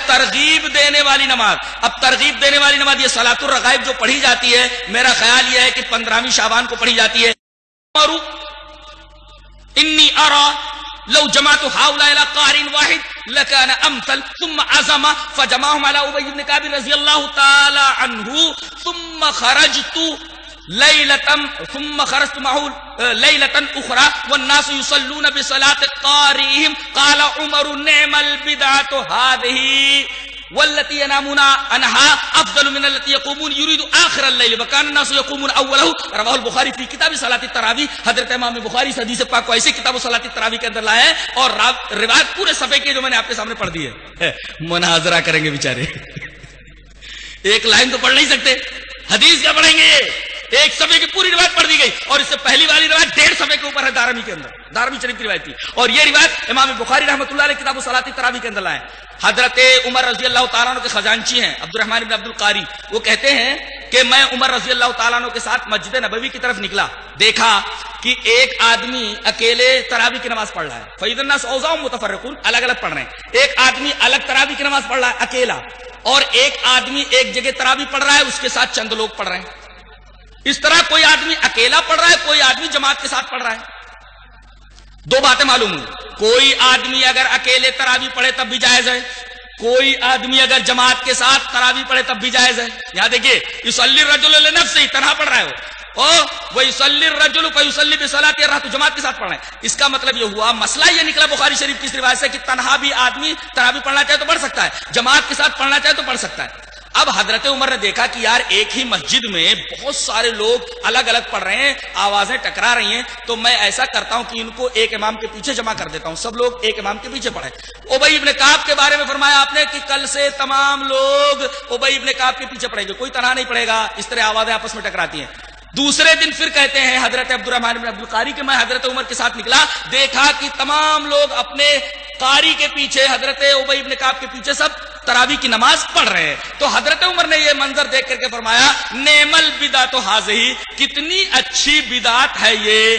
Speaker 3: ترغیب دینے والی نماز. اب ترغیب دینے والی نماز یہ صلاۃ الرغائب جو پڑھی جاتی ہے، میرا خیال یہ ہے کہ 15ویں شعبان کو پڑھی جاتی ہے. انی ارا لو جمعت هؤلاء الى قارئ واحد لكان امثل. ثم عزم فجمعهم على ابي بن كعب رضي الله تعالى عنه. ثم خرجت معه ليلة اخرى والناس يصلون بصلاة قارئهم. قال عمر نعم البدعة هذه. واللتی ینامون عنها افضل من التی یقومون یرید آخر اللیل وکان الناس یقومون اولہ رواہ البخاری فی کتاب صلاۃ التراویح. حضرت امام بخاری اس حدیث پاک کو ایسے کتاب صلاۃ التراویح کے اندر لائے ہیں اور روایت پورے صفحے کے جو میں نے آپ کے سامنے پڑھ دی ہے. مناظرہ کریں گے بیچارے, ایک لائن تو پڑھ نہیں سکتے, حدیث کیا پڑھیں گے؟ ایک صفحے کی پوری روایت پڑھ دی گئی اور اس سے پہلی والی روایت 1.5 صفحے کے اوپر ہے دارمی کے اندر, دارمی شریف کی روایت تھی, اور یہ روایت امام بخاری رحمۃ اللہ علیہ کتاب صلاۃ التراویح کے اندر لائے. حضرت عمر رضی اللہ تعالیٰ عنہ کے خزانچی ہیں عبد الرحمن بن عبد القاری, وہ کہتے ہیں کہ میں عمر رضی اللہ تعالیٰ عنہ کے ساتھ مسجد نبوی کی طرف نکلا, دیکھا کہ ایک آدمی اکیلے تراویح کی نماز پڑھ رہا ہے. فَإِذَا النَّاسُ أَوْزَاعُهُمْ مُتَفَرِّقُونَ, الگ الگ پڑھ رہے ہیں. ایک آدمی الگ تراویح کی نماز پڑھ رہا ہے اکیلا, اور ایک آدمی ایک جگہ تراویح پڑھ رہا ہے, اس کے ساتھ چند لوگ پڑھ رہے ہیں. اس طرح کوئی آدمی اکیلا پڑھ رہا ہے, کوئی آدمی جماعت کے ساتھ پڑھ رہا ہے. دو باتیں معلوم ہوئی, کوئی آدمی اگر اکیلے تراویح پڑھے تب بھی جائز ہے, کوئی آدمی اگر جماعت کے ساتھ تراویح پڑھے تب بھی جائز ہے. یہاں دیکھیے یصلی الرجل لنفسہ, تنہا پڑھ رہا ہے وہ یصلی الرجل فیصلی بصلاۃ الرحمۃ, جماعت کے ساتھ پڑھ رہے ہیں. اس کا مطلب یہ ہوا, مسئلہ یہ نکلا بخاری شریف کی اس روایت سے کہ تنہا بھی آدمی تراویح پڑھنا چاہے تو پڑھ سکتا ہے, جماعت کے ساتھ پڑھنا چاہے تو پڑھ سکتا ہے. اب حضرت عمر نے دیکھا کہ یار ایک ہی مسجد میں بہت سارے لوگ الگ الگ پڑھ رہے ہیں, آوازیں ٹکرا رہی ہیں, تو میں ایسا کرتا ہوں کہ ان کو ایک امام کے پیچھے جمع کر دیتا ہوں, سب لوگ ایک امام کے پیچھے پڑھیں. ابی ابن کعب کے بارے میں فرمایا آپ نے کہ کل سے تمام لوگ ابی ابن کعب کے پیچھے پڑھیں گے, کوئی تنہا نہیں پڑھے گا. اس طرح آوازیں آپس میں ٹکراتی ہیں. دوسرے دن پھر کہتے ہیں حضرت عبد الرحمن بن عبد القاری کہ میں حضرت عمر کے ساتھ نکلا, دیکھا کہ تمام لوگ اپنے قاری کے پیچھے, حضرت ابی ابن کعب کے پیچھے سب تراویح کی نماز پڑھ رہے ہیں. تو حضرت عمر نے یہ منظر دیکھ کر کے فرمایا نعم البدعۃ ھذہ, کتنی اچھی بدعت ہے یہ.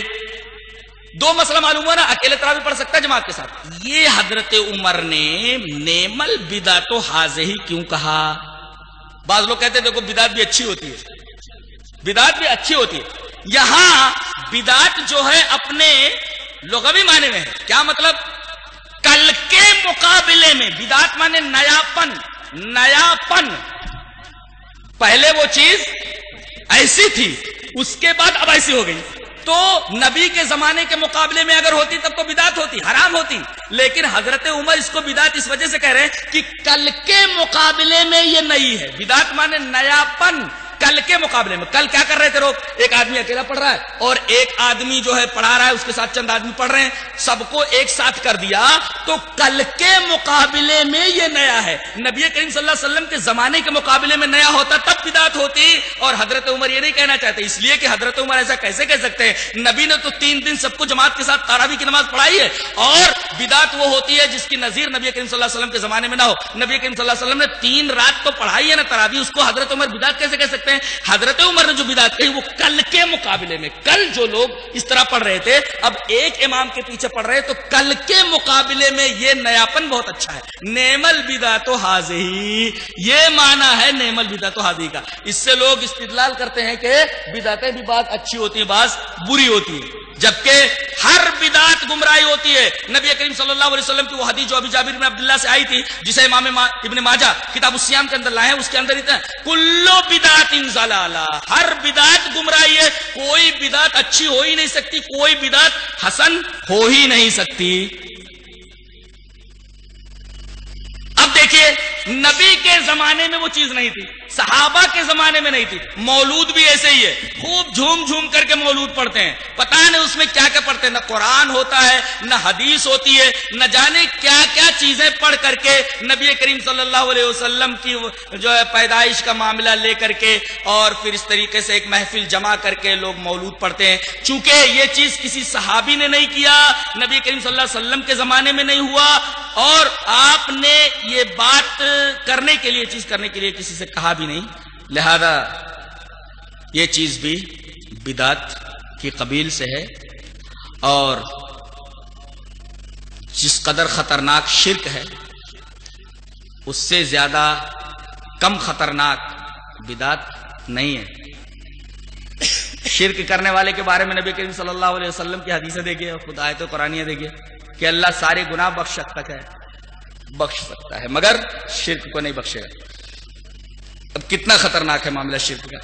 Speaker 3: دو مسئلہ معلوم ہوا نا, اکیلے تراویح پڑھ سکتا ہے جماعت کے ساتھ. یہ حضرت عمر نے نعم البدعۃ ھذہ کیوں کہا؟ بعض لوگ کہتے ہیں دیکھو بدعت بھی اچھی ہوتی ہے, بدعت بھی اچھی ہوتی ہے. یہاں بدعت جو ہے اپنے لغوی معنی میں ہے. کیا مطلب؟ کل کے مقابلے میں. بدعت مانے نیاپن, نیاپن. پہلے وہ چیز ایسی تھی, اس کے بعد اب ایسی ہو گئی. تو نبی کے زمانے کے مقابلے میں اگر ہوتی تب تو بدعت ہوتی, حرام ہوتی. لیکن حضرت عمر اس کو بدعت اس وجہ سے کہہ رہے ہیں کہ کل کے مقابلے میں یہ نئی ہے. بدعت مانے نیاپن, کل کے مقابلے میں. کل کیا کر رہے تھے لوگ؟ ایک آدمی اکیلا پڑھ رہا ہے اور ایک آدمی جو ہے پڑھا رہا ہے, اس کے ساتھ چند آدمی پڑھ رہے ہیں, سب کو ایک ساتھ کر دیا. تو کل کے مقابلے میں یہ نیا ہے. نبی کریم صلی اللہ علیہ وسلم کے زمانے کے مقابلے میں نیا ہوتا تب بدعت ہوتی. اور حضرت عمر یہ نہیں کہنا چاہتے, اس لیے کہ حضرت عمر ایسا کیسے کہہ سکتے ہیں؟ نبی نے تو 3 دن سب کو جماعت کے ساتھ تراویح کی نماز پڑھائی ہے, اور بدعت وہ ہوتی ہے جس کی نظیر نبی کریم صلی اللہ علیہ وسلم کے زمانے میں نہ ہو. نبی کریم صلی اللہ علیہ وسلم نے 3 رات تو پڑھائی ہے نا تراویح, اس کو حضرت عمر بدعت کیسے کہہ سکتے ہیں؟ حضرت عمر نے جو بدعت کہی وہ کل کے مقابلے میں. کل جو لوگ اس طرح پڑھ رہے تھے اب ایک امام کے پیچھے پڑھ رہے, تو کل کے مقابلے میں یہ نیاپن بہت اچھا ہے. نعم البدعۃ ھذہ, یہ معنی ہے نعم البدعۃ ھذہ کا. اس سے لوگ استدلال کرتے ہیں کہ بدعتیں بھی بعض اچھی ہوتی ہیں بعض بری ہوتی ہیں, جبکہ ہر بدعت گمراہی ہوتی ہے. نبی کریم صلی اللہ علیہ وسلم کی وہ حدیث جو ابی جابر بن عبداللہ سے آئی تھی, جسے امام ابن ماجہ کتاب الصیام کے اندر لائے ہیں, اس کے اندر اتنا کل بدعت ضلالہ, ہر بدعت گمراہی ہے. کوئی بدعت اچھی ہو ہی نہیں سکتی, کوئی بدعت حسن ہو ہی نہیں سکتی. اب دیکھیے نبی کے زمانے میں وہ چیز نہیں تھی, صحابہ کے زمانے میں نہیں تھی. مولود بھی ایسے ہی ہے, خوب جھوم جھوم کر کے مولود پڑھتے ہیں, پتہ نہیں اس میں کیا کیا پڑھتے ہیں, نہ قرآن ہوتا ہے نہ حدیث ہوتی ہے, نہ جانے کیا کیا چیزیں پڑھ کر کے نبی کریم صلی اللہ علیہ وسلم کی جو ہے پیدائش کا معاملہ لے کر کے, اور پھر اس طریقے سے ایک محفل جمع کر کے لوگ مولود پڑھتے ہیں. چونکہ یہ چیز کسی صحابی نے نہیں کیا, نبی کریم صلی اللہ علیہ وسلم کے زمانے میں نہیں ہوا, اور آپ نے یہ بات کرنے کے لیے, چیز کرنے کے لیے کسی سے کہا بھی نہیں, لہذا یہ چیز بھی بدعت کی قبیل سے ہے. اور جس قدر خطرناک شرک ہے اس سے زیادہ کم خطرناک بدعت نہیں ہے. شرک کرنے والے کے بارے میں نبی کریم صلی اللہ علیہ وسلم کی حدیثیں دیکھیے, خود آیت قرآنیہ دیکھیے کہ اللہ سارے گناہ بخش سکتا ہے مگر شرک کو نہیں بخشے گا. اب کتنا خطرناک ہے معاملہ شرک کا,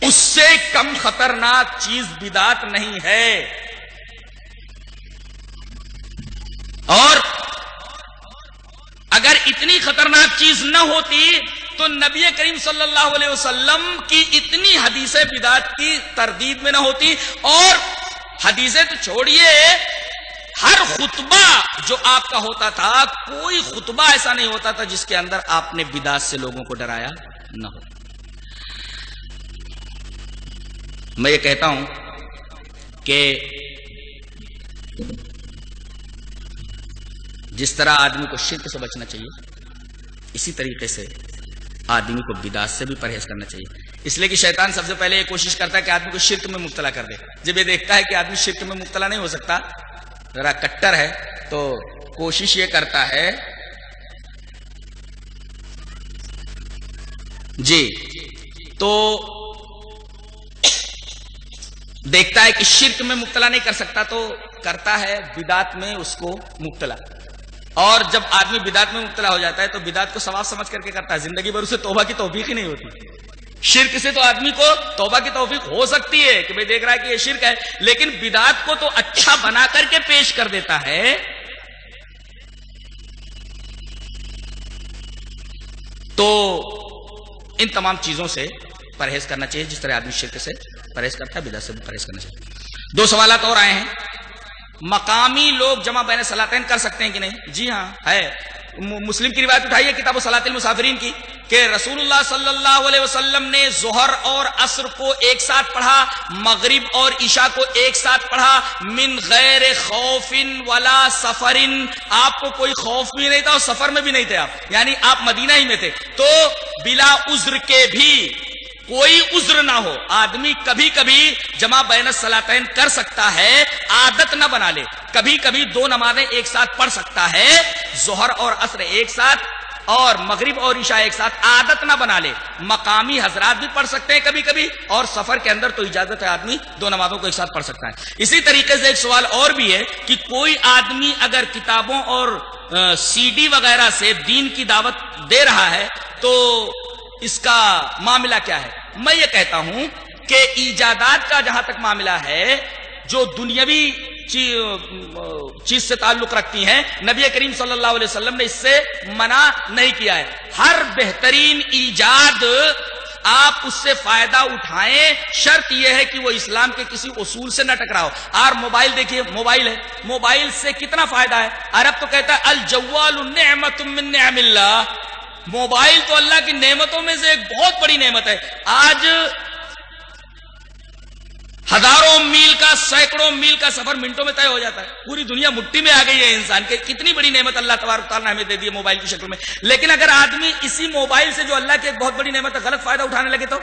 Speaker 3: اس سے کم خطرناک چیز بدعت نہیں ہے. اور اگر اتنی خطرناک چیز نہ ہوتی تو نبی کریم صلی اللہ علیہ وسلم کی اتنی حدیثیں بدعت کی تردید میں نہ ہوتی. اور حدیثیں تو چھوڑیے، ہر خطبہ جو آپ کا ہوتا تھا، کوئی خطبہ ایسا نہیں ہوتا تھا جس کے اندر آپ نے بدعت سے لوگوں کو ڈرایا نہ ہو. میں یہ کہتا ہوں کہ جس طرح آدمی کو شرک سے بچنا چاہیے، اسی طریقے سے آدمی کو بدعت سے بھی پرہیز کرنا چاہیے. اس لیے کہ شیطان سب سے پہلے یہ کوشش کرتا ہے کہ آدمی کو شرک میں مبتلا کر دے. جب یہ دیکھتا ہے کہ آدمی شرک میں مبتلا نہیں ہو سکتا، ذرا کٹر ہے، تو کوشش یہ کرتا ہے جی، تو دیکھتا ہے کہ شرک میں مبتلا نہیں کر سکتا تو کرتا ہے بدعت میں اس کو مبتلا. اور جب آدمی بدعت میں مبتلا ہو جاتا ہے تو بدعت کو ثواب سمجھ کر کے کرتا ہے. زندگی بھر اسے توبہ کی توفیق ہی نہیں ہوتی. شرک سے تو آدمی کو توبہ کی توفیق ہو سکتی ہے کہ بھئی دیکھ رہا ہے کہ یہ شرک ہے، لیکن بدعت کو تو اچھا بنا کر کے پیش کر دیتا ہے. تو ان تمام چیزوں سے پرہیز کرنا چاہیے جس طرح آدمی شرک سے پرہیز کرتا ہے، بدعت سے بھی پرہیز کرنا چاہیے. 2 سوالات اور آئے ہیں. مقامی لوگ جمع بین صلاتین کر سکتے ہیں کہ نہیں؟ جی ہاں ہے. مسلم کی روایت اٹھائی ہے کتاب صلاۃ المسافرین کی کہ رسول اللہ صلی اللہ علیہ وسلم نے ظہر اور عصر کو ایک ساتھ پڑھا، مغرب اور عشاء کو ایک ساتھ پڑھا، من غیر خوف ولا سفر. آپ کو کوئی خوف بھی نہیں تھا اور سفر میں بھی نہیں تھے آپ، یعنی آپ مدینہ ہی میں تھے. تو بلا عذر کے بھی، کوئی عذر نہ ہو، آدمی کبھی کبھی جمع بین الصلاتین کر سکتا ہے، عادت نہ بنا لے. کبھی کبھی 2 نمازیں ایک ساتھ پڑھ سکتا ہے، ظہر اور عصر ایک ساتھ اور مغرب اور عشاء ایک ساتھ، عادت نہ بنا لے. مقامی حضرات بھی پڑھ سکتے ہیں کبھی کبھی، اور سفر کے اندر تو اجازت ہے، آدمی 2 نمازوں کو ایک ساتھ پڑھ سکتا ہے. اسی طریقے سے ایک سوال اور بھی ہے کہ کوئی آدمی اگر کتابوں اور سی ڈی وغیرہ سے دین کی دعوت دے رہا ہے تو اس کا معاملہ کیا ہے؟ میں یہ کہتا ہوں کہ ایجادات کا جہاں تک معاملہ ہے، جو دنیاوی چیز سے تعلق رکھتی ہیں، نبی کریم صلی اللہ علیہ وسلم نے اس سے منع نہیں کیا ہے. ہر بہترین ایجاد آپ اس سے فائدہ اٹھائیں، شرط یہ ہے کہ وہ اسلام کے کسی اصول سے نہ ٹکراؤ. اور موبائل دیکھیے، موبائل ہے، موبائل سے کتنا فائدہ ہے. عرب تو کہتا ہے الجوال نعمت من نعم اللہ، موبائل تو اللہ کی نعمتوں میں سے ایک بہت بڑی نعمت ہے. آج ہزاروں میل کا، سینکڑوں میل کا سفر منٹوں میں طے ہو جاتا ہے. پوری دنیا مٹھی میں آ گئی ہے انسان کے. کتنی بڑی نعمت اللہ تبارک تعالیٰ نے ہمیں دے دی ہے موبائل کی شکل میں. لیکن اگر آدمی اسی موبائل سے جو اللہ کی ایک بہت بڑی نعمت ہے غلط فائدہ اٹھانے لگے تو،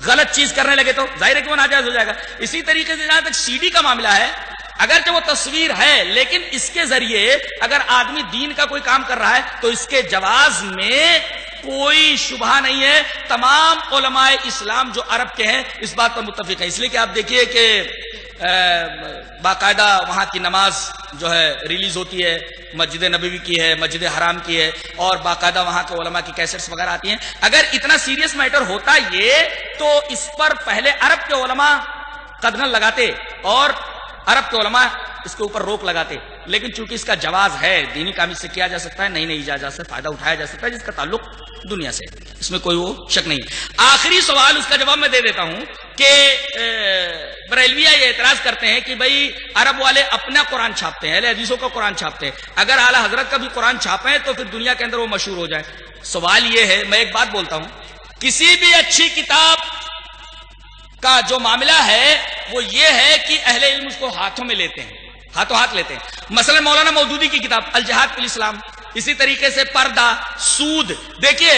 Speaker 3: غلط چیز کرنے لگے تو ظاہر ہے کہ وہ ناجائز ہو جائے گا. اسی طریقے سے جہاں تک سی ڈی کا معاملہ ہے، اگرچہ وہ تصویر ہے لیکن اس کے ذریعے اگر آدمی دین کا کوئی کام کر رہا ہے تو اس کے جواز میں کوئی شبہ نہیں ہے. تمام علماء اسلام جو عرب کے ہیں اس بات پر متفق ہیں. اس لیے کہ آپ دیکھیے کہ باقاعدہ وہاں کی نماز جو ہے ریلیز ہوتی ہے، مسجد نبوی کی ہے، مسجد حرام کی ہے، اور باقاعدہ وہاں کے علماء کی کیسٹس وغیرہ آتی ہیں. اگر اتنا سیریس میٹر ہوتا یہ تو اس پر پہلے عرب کے علماء قدغن لگاتے اور عرب کے علماء اس کے اوپر روک لگاتے. لیکن چونکہ اس کا جواز ہے، دینی کام اس سے کیا جا سکتا ہے، نئی نئی ایجاد سے فائدہ اٹھایا جا سکتا ہے جس کا تعلق دنیا سے، اس میں کوئی وہ شک نہیں. آخری سوال، اس کا جواب میں دے دیتا ہوں کہ بریلویہ یہ اعتراض کرتے ہیں کہ بھئی عرب والے اپنا قرآن چھاپتے ہیں، اہل حدیثوں کا قرآن چھاپتے ہیں، اگر اعلیٰ حضرت کا بھی قرآن چھاپیں تو پھر دنیا کے اندر وہ مشہور ہو جائے. سوال یہ ہے، میں ایک بات بولتا ہوں، کسی بھی اچھی کتاب کا جو معاملہ ہے وہ یہ ہے کہ اہل علم اس کو ہاتھوں میں لیتے ہیں، ہاتھوں ہاتھ لیتے ہیں. مثلا مولانا مودودی کی کتاب الجہاد فی الاسلام، اسی طریقے سے پردہ، سود. دیکھیے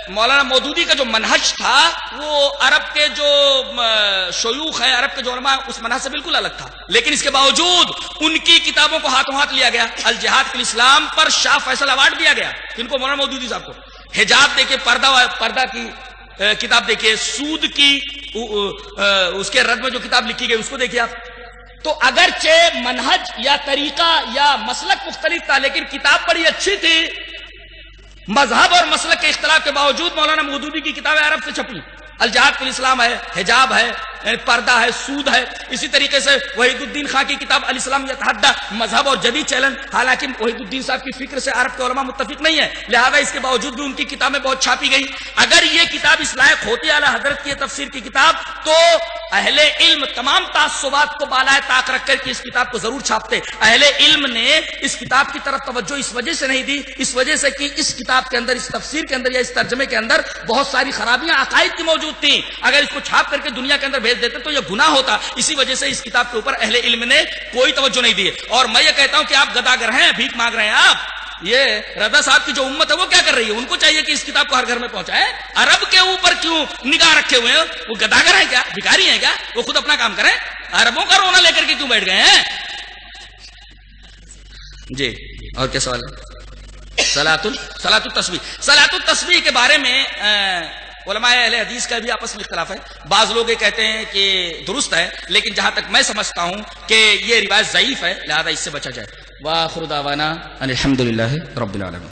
Speaker 3: مولانا مودودی کا جو منہج تھا وہ عرب کے جو شیوخ ہیں، عرب کے جو علماء، اس منہج سے بالکل الگ تھا. لیکن اس کے باوجود ان کی کتابوں کو ہاتھوں ہاتھ لیا گیا. الجہاد فی الاسلام پر شاہ فیصل ایوارڈ دیا گیا. ان کو مولانا مودودی صاحب کو. حجاب دیکھیے، پردہ کی کتاب دیکھیے، سود کی اس کے رد میں جو کتاب لکھی گئی اس کو دیکھیے آپ. تو اگرچہ منہج یا طریقہ یا مسلک مختلف تھا لیکن کتاب بڑی اچھی تھی. مذہب اور مسلک کے اختلاف کے باوجود مولانا مودودی کی کتابیں عرب سے چھپی. الجہاد فی الاسلام ہے، حجاب ہے، پردہ ہے، سود ہے. اسی طریقے سے وحید الدین خان کی کتاب الاسلام یتحدی مذہب اور جدید چیلنج، حالانکہ وحید الدین صاحب کی فکر سے عرب کے علماء متفق نہیں ہے، لہذا اس کے باوجود بھی ان کی کتابیں بہت چھاپی گئی. اگر یہ کتاب اس لائق ہوتی اعلیٰ حضرت کی تفسیر کی کتاب تو اہل علم تمام تعصبات کو بالائے طاق رکھ کر کے اس کتاب کو ضرور چھاپتے. اہل علم نے اس کتاب کی طرف توجہ اس وجہ سے نہیں دی، اس وجہ سے کہ اس کتاب کے اندر، اس تفسیر کے اندر یا اس ترجمے کے اندر بہت ساری خرابیاں عقائد کی موجود تھیں. اگر اس کو چھاپ کر کے دنیا کے اندر بھیج دیتے تو یہ گناہ ہوتا. اسی وجہ سے اس کتاب کے اوپر اہل علم نے کوئی توجہ نہیں دی. اور میں یہ کہتا ہوں کہ آپ گداگر ہیں، بھیک مانگ رہے ہیں. آپ یہ رضا صاحب کی جو امت ہے وہ کیا کر رہی ہے؟ ان کو چاہیے کہ اس کتاب کو ہر گھر میں پہنچائے. عرب کے اوپر کیوں نگاہ رکھے ہوئے ہیں؟ وہ گداگر ہیں کیا؟ بھکاری ہیں کیا؟ وہ خود اپنا کام کریں. عربوں کا رونا لے کر کے کیوں بیٹھ گئے ہیں؟ جی اور کیا سوال ہے؟ صلاۃ التسبیح کے بارے میں علماء اہل حدیث کا بھی آپس میں اختلاف ہے. بعض لوگ یہ کہتے ہیں کہ درست ہے، لیکن جہاں تک میں سمجھتا ہوں کہ یہ روایت ضعیف ہے، لہذا اس سے بچا جائے. وآخر دعوانا ان الحمد للہ رب العالمین.